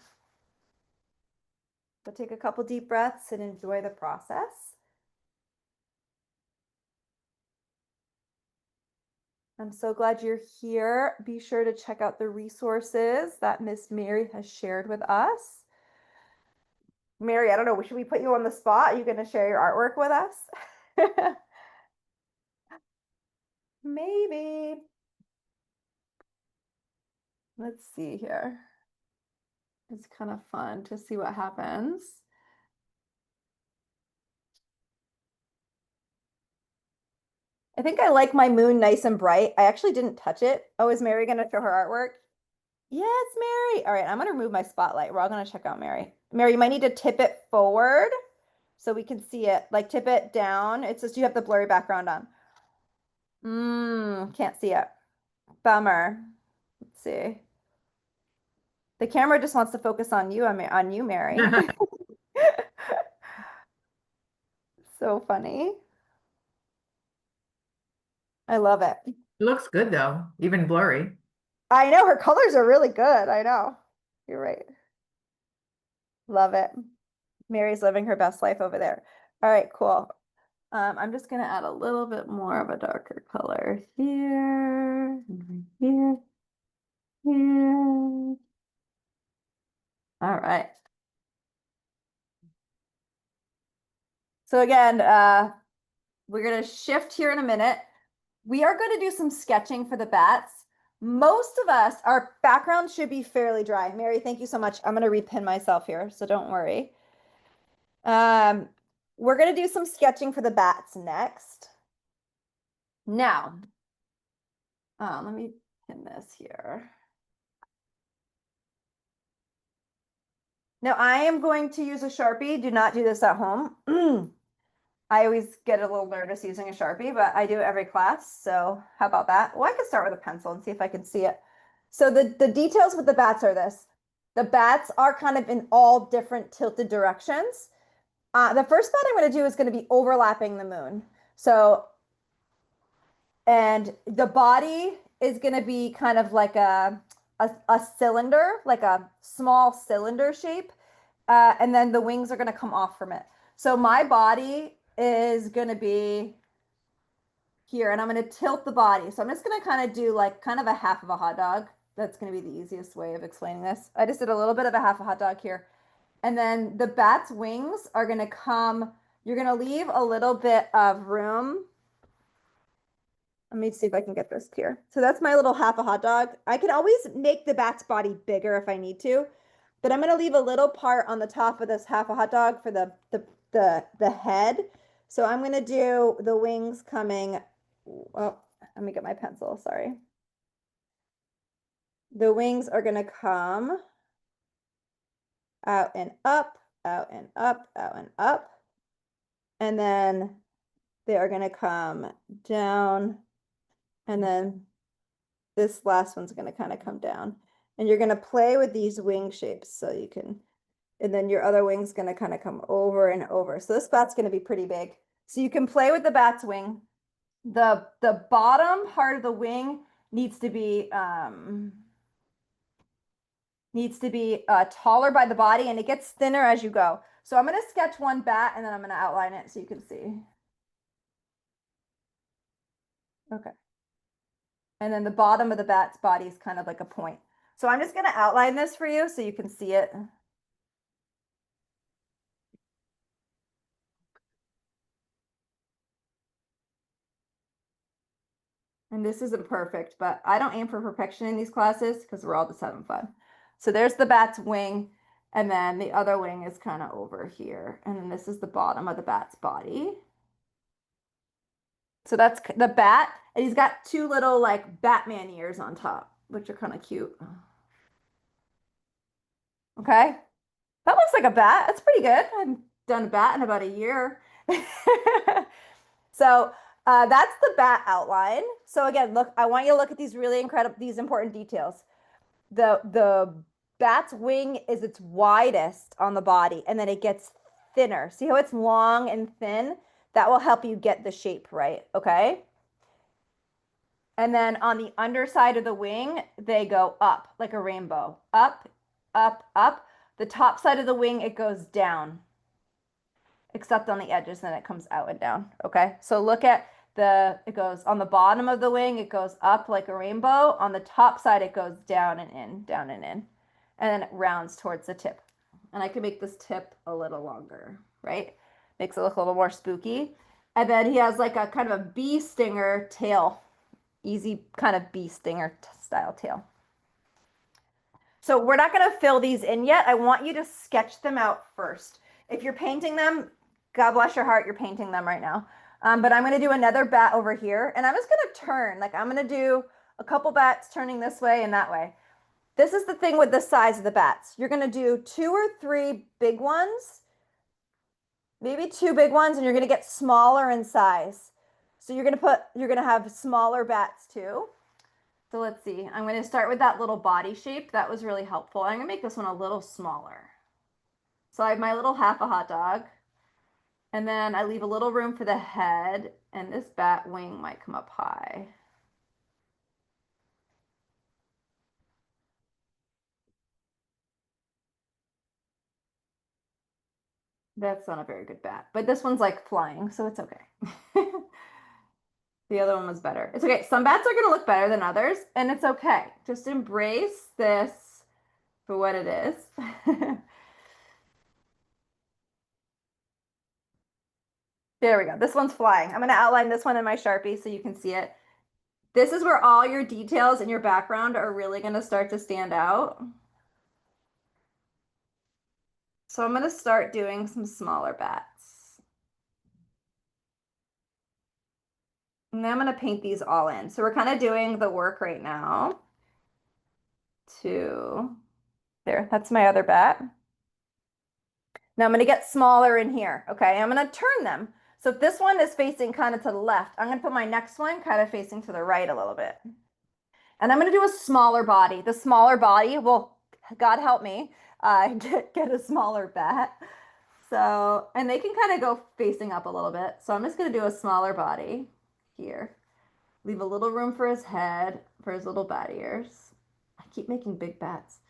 So take a couple deep breaths and enjoy the process. I'm so glad you're here. Be sure to check out the resources that Miss Mary has shared with us. Mary, I don't know, should we put you on the spot? Are you going to share your artwork with us? Maybe. Let's see here. It's kind of fun to see what happens. I think I like my moon nice and bright. I actually didn't touch it. Oh, is Mary going to show her artwork? Yes, Mary. All right, I'm going to remove my spotlight. We're all going to check out Mary. Mary, you might need to tip it forward so we can see it. Like tip it down. It says you have the blurry background on. Can't see it. Bummer. Let's see. The camera just wants to focus on you, Mary. So funny. I love it. It looks good though, even blurry. I know her colors are really good. I know. You're right. Love it. Mary's living her best life over there. All right, cool. I'm just gonna add a little bit more of a darker color here, and here, here. All right. So again, we're gonna shift here in a minute. We are going to do some sketching for the bats. Most of us, our background should be fairly dry. Mary, thank you so much. I'm going to repin myself here, so don't worry. We're going to do some sketching for the bats next. Now, let me pin this here. Now, I am going to use a Sharpie. Do not do this at home. I always get a little nervous using a Sharpie, but I do it every class. So how about that? Well, I could start with a pencil and see if I can see it. So the details with the bats are this. The bats are kind of in all different tilted directions. The first bat I'm going to do is going to be overlapping the moon. So, and the body is going to be kind of like a cylinder, like a small cylinder shape. And then the wings are going to come off from it. So my body is going to be here, and I'm going to tilt the body. So I'm just going to kind of do like kind of a half of a hot dog. That's going to be the easiest way of explaining this. I just did a little bit of a half a hot dog here. And then the bat's wings are going to come, you're going to leave a little bit of room. Let me see if I can get this here. So that's my little half a hot dog. I can always make the bat's body bigger if I need to, but I'm going to leave a little part on the top of this half a hot dog for the head. So I'm going to do the wings coming. Oh, let me get my pencil. Sorry. The wings are going to come out and up, out and up, out and up. And then they are going to come down. And then this last one's going to kind of come down. And you're going to play with these wing shapes so you can, and then your other wing's going to kind of come over and over. So this bat's going to be pretty big. So you can play with the bat's wing. The bottom part of the wing needs to be taller by the body, and it gets thinner as you go. So I'm going to sketch one bat and then I'm going to outline it so you can see. Okay. And then the bottom of the bat's body is kind of like a point. So I'm just going to outline this for you so you can see it. And this isn't perfect, but I don't aim for perfection in these classes because we're all just having fun. So there's the bat's wing, and then the other wing is kind of over here. And then this is the bottom of the bat's body. So that's the bat, and he's got two little like Batman ears on top, which are kind of cute. Okay, that looks like a bat. That's pretty good. I haven't done a bat in about a year. So that's the bat outline. So again, look, I want you to look at these really incredible, these important details. The bat's wing is its widest on the body, and then it gets thinner. See how it's long and thin? That will help you get the shape right, okay? And then on the underside of the wing, they go up like a rainbow. Up, up, up. The top side of the wing, it goes down, except on the edges, then it comes out and down. Okay, so look at it goes on the bottom of the wing, it goes up like a rainbow. On the top side, it goes down and in, down and in. And then it rounds towards the tip. And I can make this tip a little longer, right? Makes it look a little more spooky. And then he has like a kind of a bee stinger tail, easy kind of bee stinger style tail. So we're not going to fill these in yet. I want you to sketch them out first. If you're painting them, God bless your heart, you're painting them right now. But I'm going to do another bat over here, and I'm just going to turn. Like I'm going to do a couple bats turning this way and that way. This is the thing with the size of the bats. You're going to do 2 or 3 big ones, maybe 2 big ones, and you're going to get smaller in size. So you're going to have smaller bats too. So let's see. I'm going to start with that little body shape. That was really helpful. I'm going to make this one a little smaller. So I have my little half a hot dog. And then I leave a little room for the head, and this bat wing might come up high. That's not a very good bat, but this one's like flying, so it's okay. The other one was better. It's okay. Some bats are going to look better than others, and it's okay. Just embrace this for what it is. There we go. This one's flying. I'm going to outline this one in my Sharpie so you can see it. This is where all your details in your background are really going to start to stand out. So I'm going to start doing some smaller bats. And then I'm going to paint these all in. So we're kind of doing the work right now. There, that's my other bat. Now I'm going to get smaller in here. Okay, I'm going to turn them. So if this one is facing kind of to the left, I'm going to put my next one kind of facing to the right a little bit. And I'm going to do a smaller body. The smaller body will, God help me, get a smaller bat. So, and they can kind of go facing up a little bit. So I'm just going to do a smaller body here. Leave a little room for his head, for his little bat ears. I keep making big bats.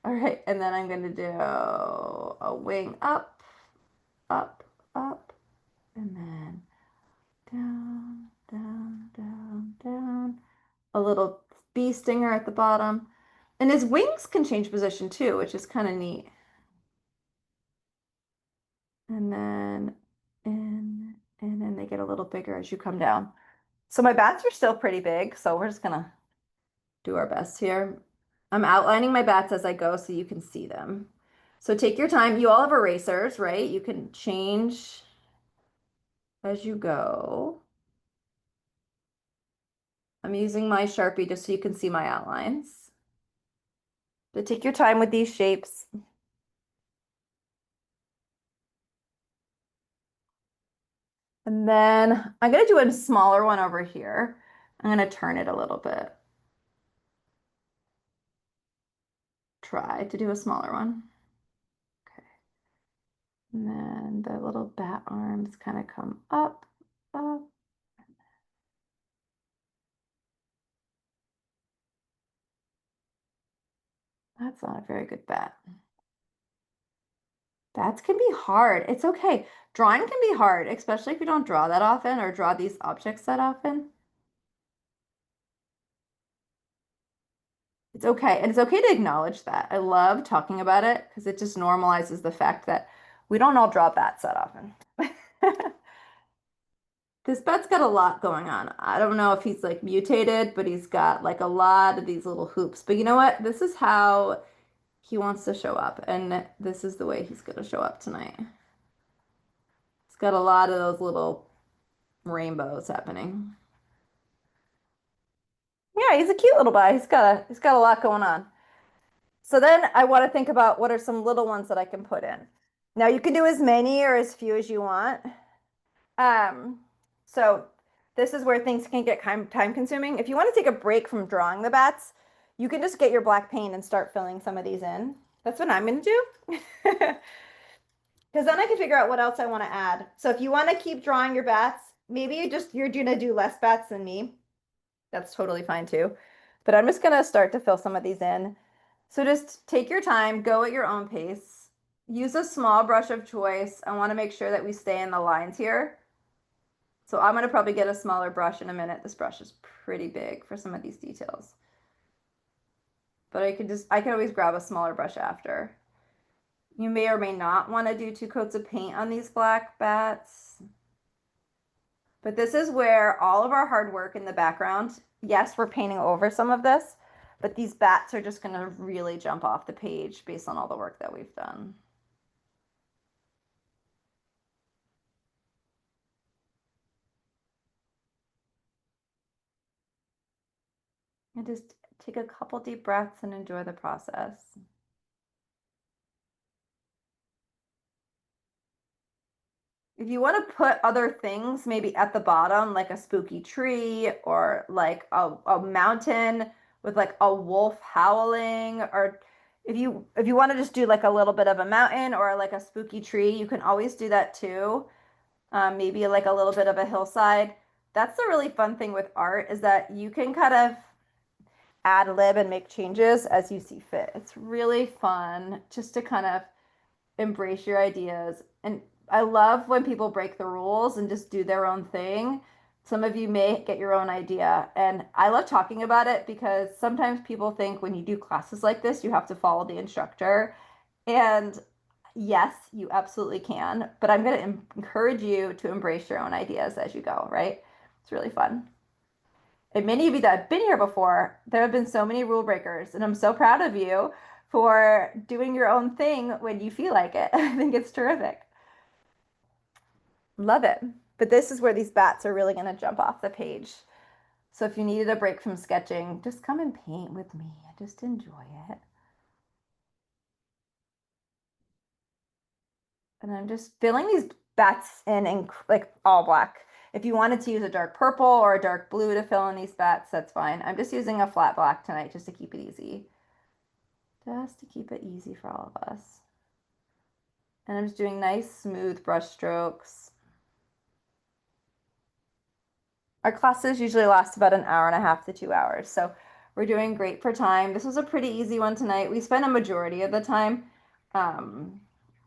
All right, and then I'm going to do a wing up, up, and then down, down, down, down. A little bee stinger at the bottom. And his wings can change position too, which is kind of neat. And then in, and then they get a little bigger as you come down. So my bats are still pretty big, so we're just gonna do our best here. I'm outlining my bats as I go so you can see them. So take your time. You all have erasers, right? You can change as you go. I'm using my Sharpie just so you can see my outlines. But take your time with these shapes. And then I'm going to do a smaller one over here. I'm going to turn it a little bit. Try to do a smaller one. Okay. And then the little bat arms kind of come up, up. That's not a very good bat. Bats can be hard. It's okay. Drawing can be hard, especially if you don't draw that often or draw these objects that often. It's okay. And it's okay to acknowledge that. I love talking about it because it just normalizes the fact that we don't all draw bats that often. This bat's got a lot going on. I don't know if he's like mutated, but he's got like a lot of these little hoops. But you know what? This is how he wants to show up. And this is the way he's going to show up tonight. He's got a lot of those little rainbows happening. Yeah, he's a cute little guy. He's got a lot going on. So then I want to think about what are some little ones that I can put in. Now you can do as many or as few as you want. So this is where things can get time consuming. If you want to take a break from drawing the bats, you can just get your black paint and start filling some of these in. That's what I'm going to do. Because then I can figure out what else I want to add. So if you want to keep drawing your bats, maybe you're going to do less bats than me. That's totally fine too. But I'm just going to start to fill some of these in. So just take your time, go at your own pace. Use a small brush of choice. I want to make sure that we stay in the lines here. So I'm going to probably get a smaller brush in a minute. This brush is pretty big for some of these details. But I can always grab a smaller brush after. You may or may not want to do 2 coats of paint on these black bats. But this is where all of our hard work in the background, yes, we're painting over some of this, but these bats are just going to really jump off the page based on all the work that we've done. And just take a couple deep breaths and enjoy the process. If you want to put other things maybe at the bottom, like a spooky tree or like a mountain with like a wolf howling, or if you want to just do like a little bit of a mountain or like a spooky tree, you can always do that too. Maybe like a little bit of a hillside. That's the really fun thing with art is that you can kind of ad lib and make changes as you see fit. It's really fun just to kind of embrace your ideas. And I love when people break the rules and just do their own thing. Some of you may get your own idea. And I love talking about it because sometimes people think when you do classes like this, you have to follow the instructor. And yes, you absolutely can. But I'm going to encourage you to embrace your own ideas as you go, right? It's really fun. And many of you that have been here before, there have been so many rule breakers. And I'm so proud of you for doing your own thing when you feel like it. I think it's terrific. Love it. But this is where these bats are really going to jump off the page. So if you needed a break from sketching, just come and paint with me. Just enjoy it. And I'm just filling these bats in like all black. If you wanted to use a dark purple or a dark blue to fill in these bats, that's fine. I'm just using a flat black tonight just to keep it easy. Just to keep it easy for all of us. And I'm just doing nice smooth brush strokes. Our classes usually last about an hour and a half to 2 hours. So we're doing great for time. This was a pretty easy one tonight. We spent a majority of the time,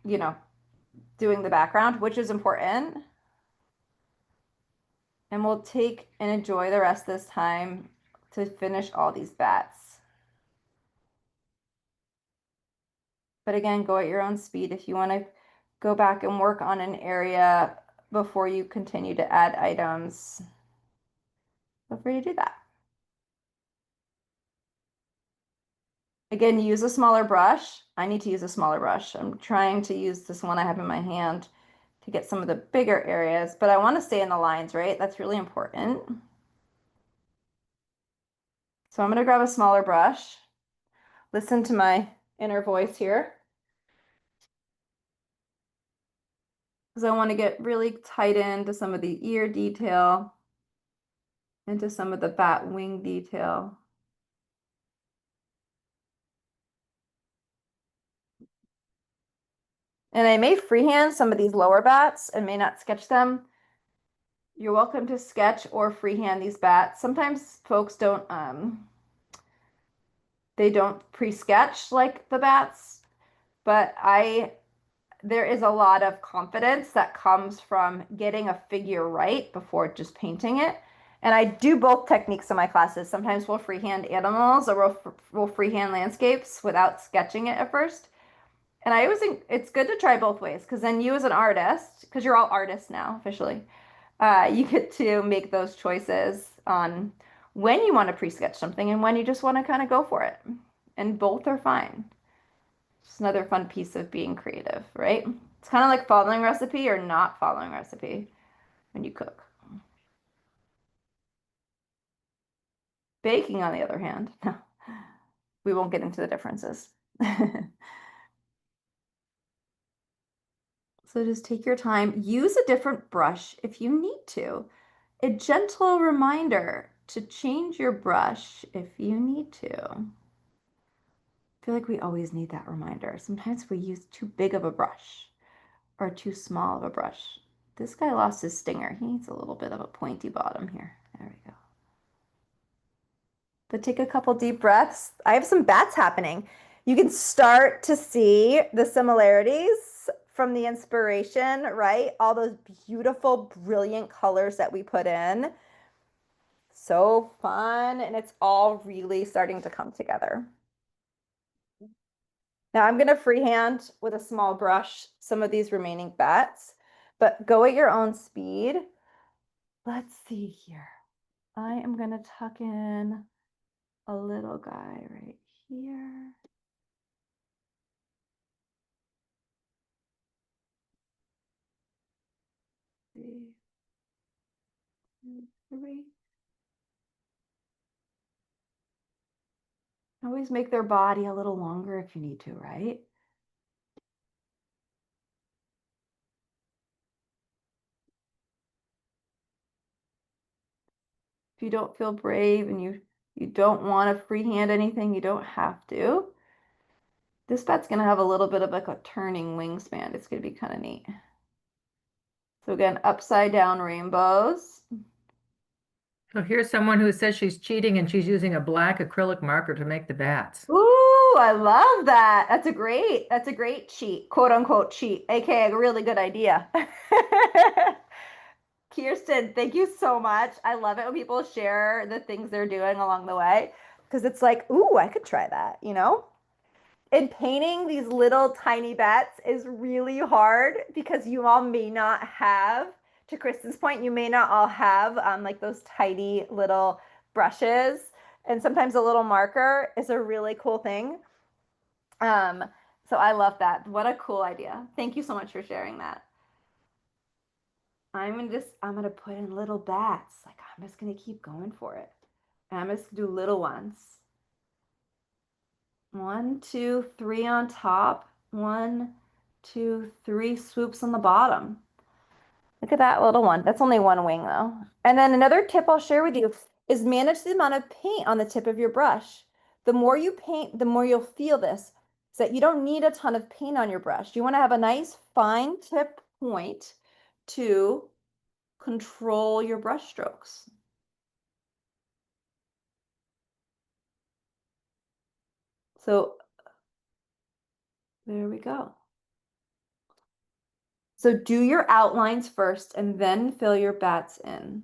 you know, doing the background, which is important. And we'll take and enjoy the rest of this time to finish all these bats. But again, go at your own speed. If you want to go back and work on an area before you continue to add items, feel free to do that. Again, use a smaller brush. I need to use a smaller brush. I'm trying to use this one I have in my hand to get some of the bigger areas, but I want to stay in the lines, right? That's really important. So I'm going to grab a smaller brush. Listen to my inner voice here, because I want to get really tight into some of the ear detail, into some of the bat wing detail. And I may freehand some of these lower bats and may not sketch them. You're welcome to sketch or freehand these bats. Sometimes folks don't, they don't pre-sketch like the bats, but there is a lot of confidence that comes from getting a figure right before just painting it. And I do both techniques in my classes. Sometimes we'll freehand animals or we'll freehand landscapes without sketching it at first. And I always think it's good to try both ways, because then you as an artist, because you're all artists now officially, you get to make those choices on when you want to pre-sketch something and when you just want to kind of go for it. And both are fine. It's another fun piece of being creative, right? It's kind of like following recipe or not following recipe when you cook. Baking, on the other hand, no, we won't get into the differences. So just take your time. Use a different brush if you need to. A gentle reminder to change your brush if you need to. I feel like we always need that reminder. Sometimes we use too big of a brush or too small of a brush. This guy lost his stinger. He needs a little bit of a pointy bottom here. There we go. But take a couple deep breaths. I have some bats happening. You can start to see the similarities from the inspiration, right? All those beautiful, brilliant colors that we put in. So fun, and it's all really starting to come together. Now I'm going to freehand with a small brush some of these remaining bats, but go at your own speed. Let's see here. I am going to tuck in a little guy right here. See. 2, 3. Always make their body a little longer if you need to, right? If you don't feel brave and you don't want to freehand anything, you don't have to. This bat's going to have a little bit of like a turning wingspan. It's going to be kind of neat. So again, upside down rainbows. So here's someone who says she's cheating and she's using a black acrylic marker to make the bats. Ooh, I love that. That's a great cheat, quote unquote cheat, aka a really good idea. Kirsten, thank you so much. I love it when people share the things they're doing along the way, because it's like, ooh, I could try that, you know? And painting these little tiny bats is really hard because you all may not have, to Kristen's point, you may not all have like those tiny little brushes. And sometimes a little marker is a really cool thing. So I love that. What a cool idea. Thank you so much for sharing that. I'm gonna put in little bats. Like I'm just gonna keep going for it. And I'm just gonna do little ones. 1, 2, 3 on top. 1, 2, 3 swoops on the bottom. Look at that little one. That's only one wing though. And then another tip I'll share with you is manage the amount of paint on the tip of your brush. The more you paint, the more you'll feel this. Is that you don't need a ton of paint on your brush. You want to have a nice fine tip point to control your brush strokes. So there we go. So do your outlines first and then fill your bats in.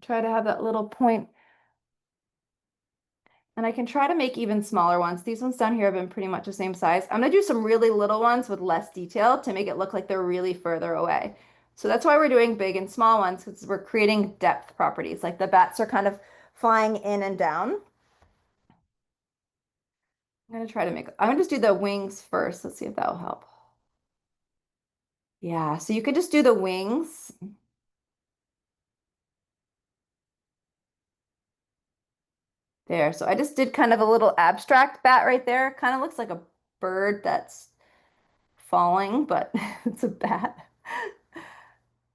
Try to have that little point. And I can try to make even smaller ones. These ones down here have been pretty much the same size. I'm gonna do some really little ones with less detail to make it look like they're really further away. So that's why we're doing big and small ones, because we're creating depth properties. Like the bats are kind of flying in and down. I'm gonna just do the wings first. Let's see if that'll help. Yeah, so you could just do the wings. There, so I just did kind of a little abstract bat right there. Kind of looks like a bird that's falling, but it's a bat.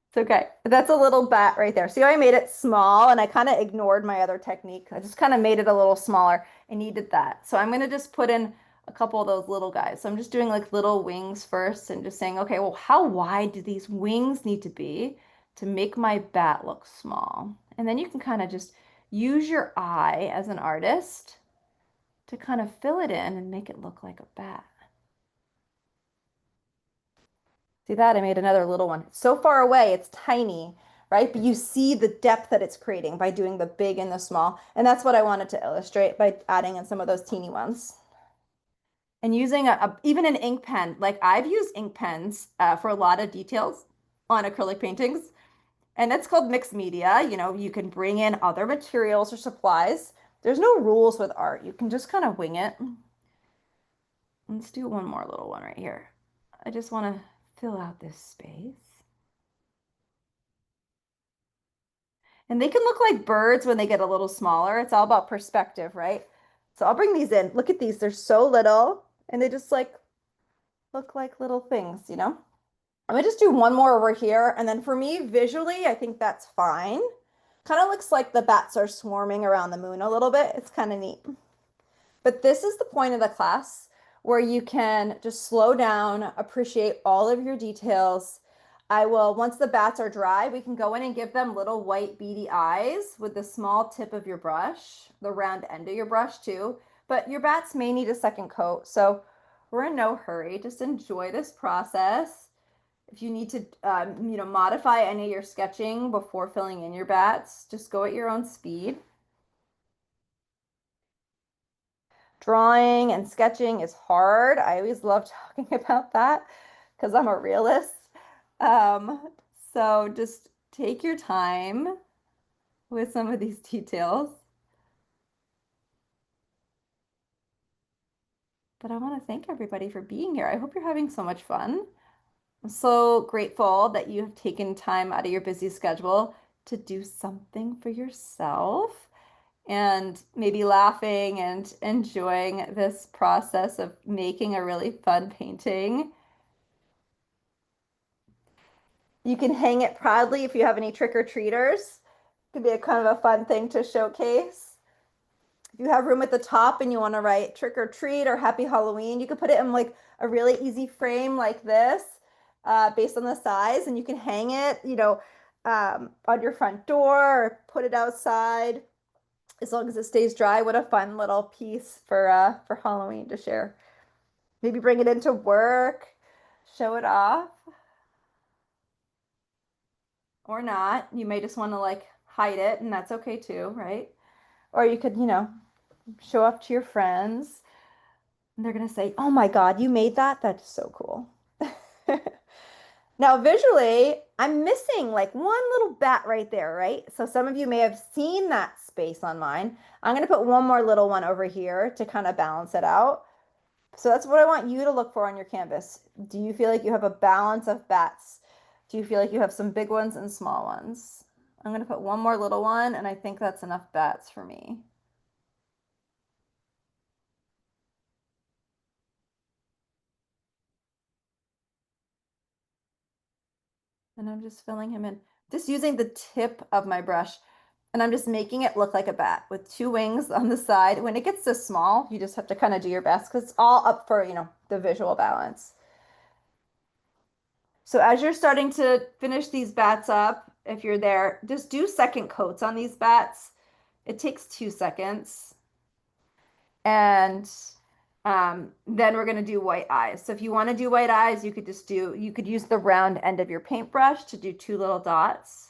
It's okay. That's a little bat right there. See how I made it small and I kind of ignored my other technique. I just kind of made it a little smaller. I needed that. So I'm going to just put in a couple of those little guys. So I'm just doing like little wings first and just saying, okay, well, how wide do these wings need to be to make my bat look small? And then you can kind of just use your eye as an artist to kind of fill it in and make it look like a bat. See that? I made another little one. It's so far away, it's tiny, right? But you see the depth that it's creating by doing the big and the small. And that's what I wanted to illustrate by adding in some of those teeny ones. And using even an ink pen, like I've used ink pens for a lot of details on acrylic paintings. And that's called mixed media. You know, you can bring in other materials or supplies. There's no rules with art. You can just kind of wing it. Let's do one more little one right here. I just want to fill out this space. And they can look like birds when they get a little smaller. It's all about perspective, right? So I'll bring these in. Look at these. They're so little and they just like look like little things, you know? I'm gonna just do one more over here. And then for me, visually, I think that's fine. Kind of looks like the bats are swarming around the moon a little bit. It's kind of neat. But this is the point of the class where you can just slow down, appreciate all of your details. Once the bats are dry, we can go in and give them little white beady eyes with the small tip of your brush, the round end of your brush too. But your bats may need a second coat, so we're in no hurry. Just enjoy this process. If you need to, modify any of your sketching before filling in your bats, just go at your own speed. Drawing and sketching is hard. I always love talking about that because I'm a realist. So just take your time with some of these details. But I want to thank everybody for being here. I hope you're having so much fun. I'm so grateful that you have taken time out of your busy schedule to do something for yourself and maybe laughing and enjoying this process of making a really fun painting. You can hang it proudly if you have any trick-or-treaters. It could be a kind of a fun thing to showcase. If you have room at the top and you want to write trick or treat or happy Halloween, you could put it in like a really easy frame like this, based on the size, and you can hang it, on your front door or put it outside as long as it stays dry. What a fun little piece for Halloween to share. Maybe bring it into work, show it off. Or not. You may just want to like hide it, and that's okay too, right? Or you could, show off to your friends, and they're going to say, "Oh my God, you made that? That's so cool." Now, visually, I'm missing like one little bat right there, right? So some of you may have seen that space on mine. I'm going to put one more little one over here to kind of balance it out. So that's what I want you to look for on your canvas. Do you feel like you have a balance of bats? Do you feel like you have some big ones and small ones? I'm going to put one more little one, and I think that's enough bats for me. And I'm just filling him in, just using the tip of my brush. And I'm just making it look like a bat with two wings on the side. When it gets this small, you just have to kind of do your best because it's all up for, the visual balance. So as you're starting to finish these bats up, if you're there, just do second coats on these bats. It takes 2 seconds. And then we're going to do white eyes. So if you want to do white eyes, you could use the round end of your paintbrush to do 2 little dots.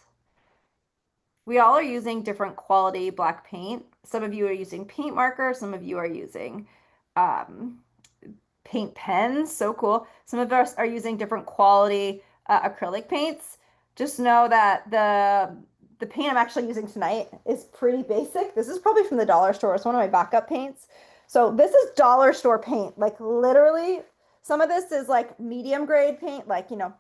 we all are using different quality black paint. Some of you are using paint marker, some of you are using um, paint pens. So cool. Some of us are using different quality acrylic paints. Just know that the paint I'm actually using tonight is pretty basic. This is probably from the dollar store. It's one of my backup paints. So this is dollar store paint. Like literally, some of this is like medium grade paint, like, you know,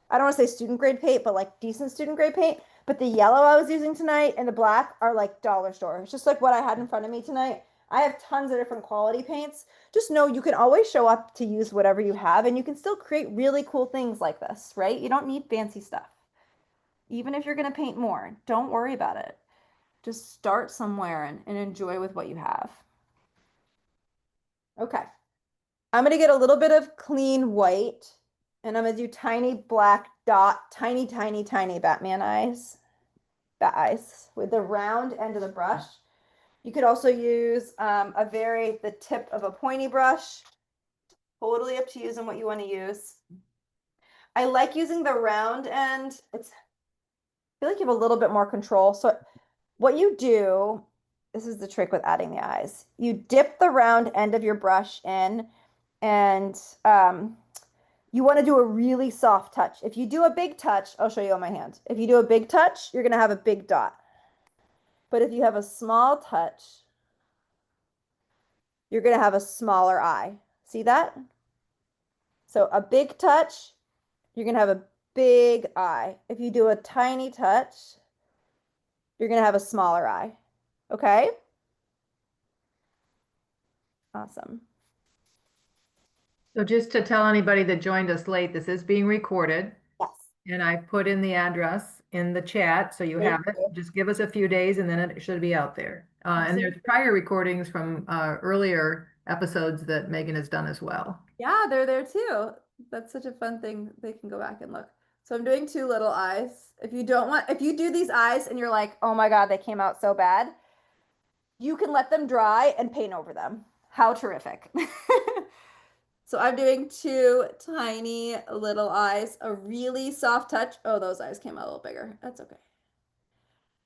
I don't want to say student grade paint, but like decent student grade paint. But the yellow I was using tonight and the black are like dollar store. It's just like what I had in front of me tonight. I have tons of different quality paints. Just know you can always show up to use whatever you have and you can still create really cool things like this, right? You don't need fancy stuff. Even if you're going to paint more, don't worry about it. Just start somewhere and enjoy with what you have. Okay. I'm going to get a little bit of clean white and I'm going to do tiny black dot, tiny, tiny, tiny Batman eyes, bat eyes with the round end of the brush. You could also use the tip of a pointy brush. Totally up to you and what you want to use. I like using the round end. I feel like you have a little bit more control. So what you do, this is the trick with adding the eyes. You dip the round end of your brush in and you want to do a really soft touch. If you do a big touch, I'll show you on my hand. If you do a big touch, you're going to have a big dot. But if you have a small touch, you're going to have a smaller eye. See that? So a big touch, you're going to have a big eye. If you do a tiny touch, you're going to have a smaller eye. Okay? Awesome. So just to tell anybody that joined us late, this is being recorded. Yes. And I put in the address in the chat, so you Thank have it. you. Just give us a few days and then it should be out there. And there's Awesome. prior recordings from earlier episodes that Megan has done as well. Yeah, they're there too. That's such a fun thing. They can go back and look. So I'm doing two little eyes. If you do these eyes and you're like, oh my God, they came out so bad, you can let them dry and paint over them. How terrific. So I'm doing two tiny little eyes, a really soft touch. Oh, those eyes came out a little bigger. That's okay.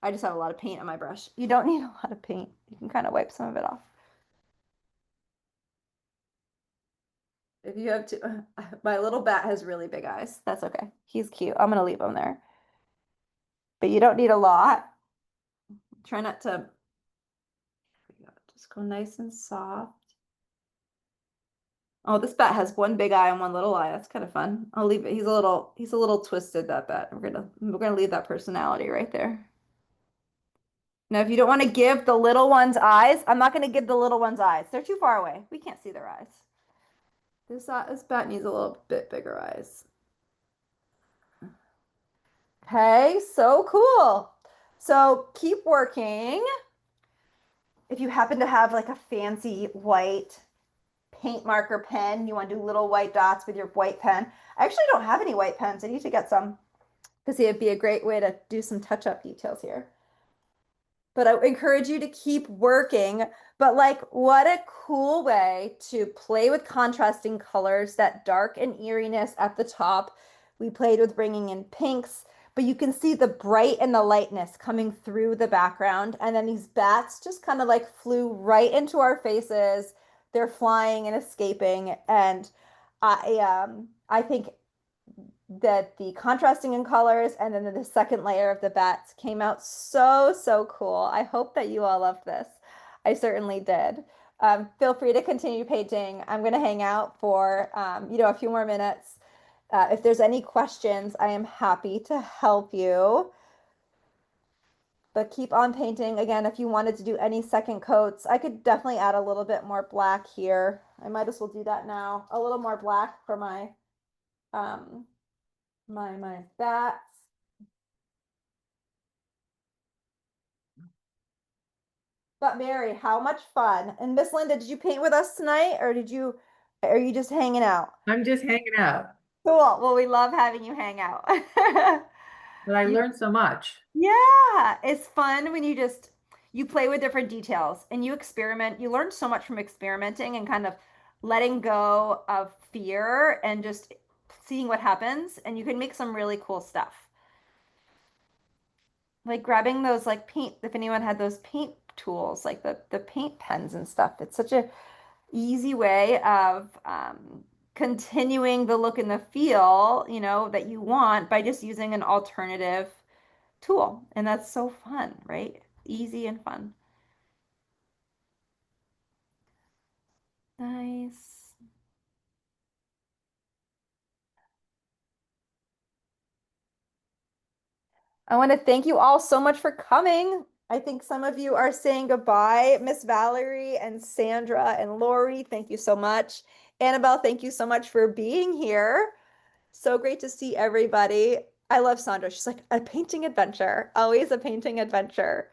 I just have a lot of paint on my brush. You don't need a lot of paint. You can kind of wipe some of it off. If you have to, my little bat has really big eyes. That's okay. He's cute. I'm going to leave him there. But you don't need a lot. Try not to, just go nice and soft. Oh, this bat has one big eye and one little eye. That's kind of fun. I'll leave it. He's a little twisted, that bat. We're gonna leave that personality right there. Now, if you don't want to give the little one's eyes, I'm not going to give the little one's eyes. They're too far away. We can't see their eyes. This bat needs a little bit bigger eyes. Okay, so cool. So keep working. If you happen to have like a fancy white paint marker pen, you want to do little white dots with your white pen. I actually don't have any white pens. I need to get some because it'd be a great way to do some touch-up details here. But I encourage you to keep working. But like, what a cool way to play with contrasting colors, that dark and eeriness at the top. We played with bringing in pinks, but you can see the bright and the lightness coming through the background. And then these bats just kind of like flew right into our faces. They're flying and escaping. And I think that the contrasting in colors and then the second layer of the bats came out so cool. I hope that you all loved this. I certainly did. Feel free to continue painting. I'm going to hang out for a few more minutes. If there's any questions, I am happy to help you. But keep on painting. Again, if you wanted to do any second coats, I could definitely add a little bit more black here. I might as well do that now. A little more black for my my bats. But Mary, how much fun. And Miss Linda, did you paint with us tonight or are you just hanging out? I'm just hanging out, Cool. Well, we love having you hang out. but I You- learned so much. yeah, it's fun when you play with different details and you experiment. You learn so much from experimenting and kind of letting go of fear and just seeing what happens, and you can make some really cool stuff. like grabbing those like paint, if anyone had those paint tools, like the paint pens and stuff. It's such a easy way of continuing the look and the feel, you know, that you want by just using an alternative tool. And that's so fun, right? Easy and fun. Nice. I want to thank you all so much for coming. I think some of you are saying goodbye. Miss Valerie and Sandra and Lori, thank you so much. Annabelle, thank you so much for being here. So great to see everybody. I love Sandra. She's like, a painting adventure, always a painting adventure.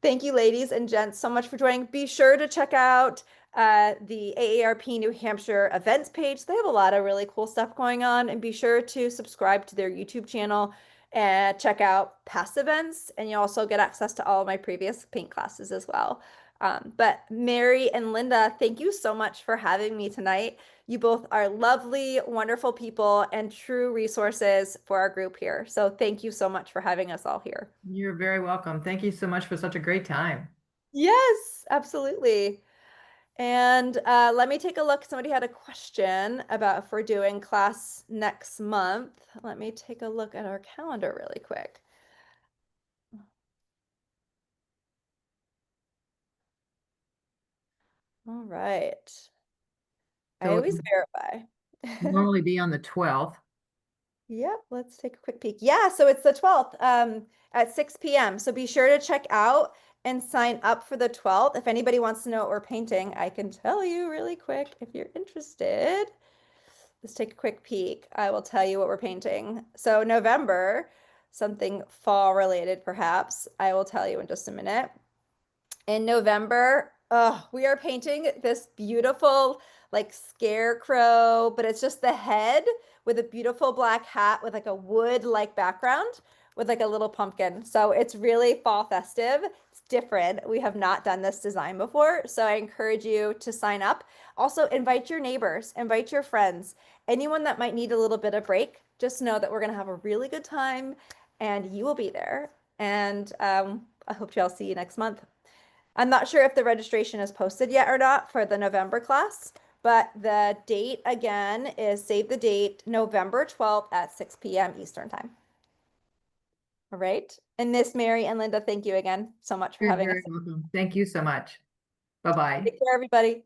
Thank you, ladies and gents, so much for joining. Be sure to check out the AARP New Hampshire events page. They have a lot of really cool stuff going on. And be sure to subscribe to their YouTube channel and check out past events. And you also get access to all of my previous paint classes as well. But Mary and Linda, thank you so much for having me tonight. You both are lovely, wonderful people and true resources for our group here. So thank you so much for having us all here. You're very welcome. Thank you so much for such a great time. Yes, absolutely. And let me take a look. Somebody had a question about if we're doing class next month. Let me take a look at our calendar really quick. All right. I So always verify. normally be on the 12th. Yep, let's take a quick peek. Yeah, so it's the 12th at 6 p.m. So be sure to check out and sign up for the 12th. If anybody wants to know what we're painting, I can tell you really quick if you're interested. Let's take a quick peek. I will tell you what we're painting. So November, something fall related perhaps. I will tell you in just a minute. In November, we are painting this beautiful like scarecrow, but it's just the head with a beautiful black hat with like a wood-like background with like a little pumpkin. So it's really fall festive. It's different. We have not done this design before, so I encourage you to sign up. Also, invite your neighbors, invite your friends, anyone that might need a little bit of break. Just know that we're going to have a really good time and you will be there. And I hope y'all see you next month. I'm not sure if the registration is posted yet or not for the November class, but the date again is save the date November 12th at 6 p.m. Eastern time. All right. And Miss Mary and Linda, thank you again so much for You're having us. very welcome. Thank you so much. Bye-bye. Take care, everybody.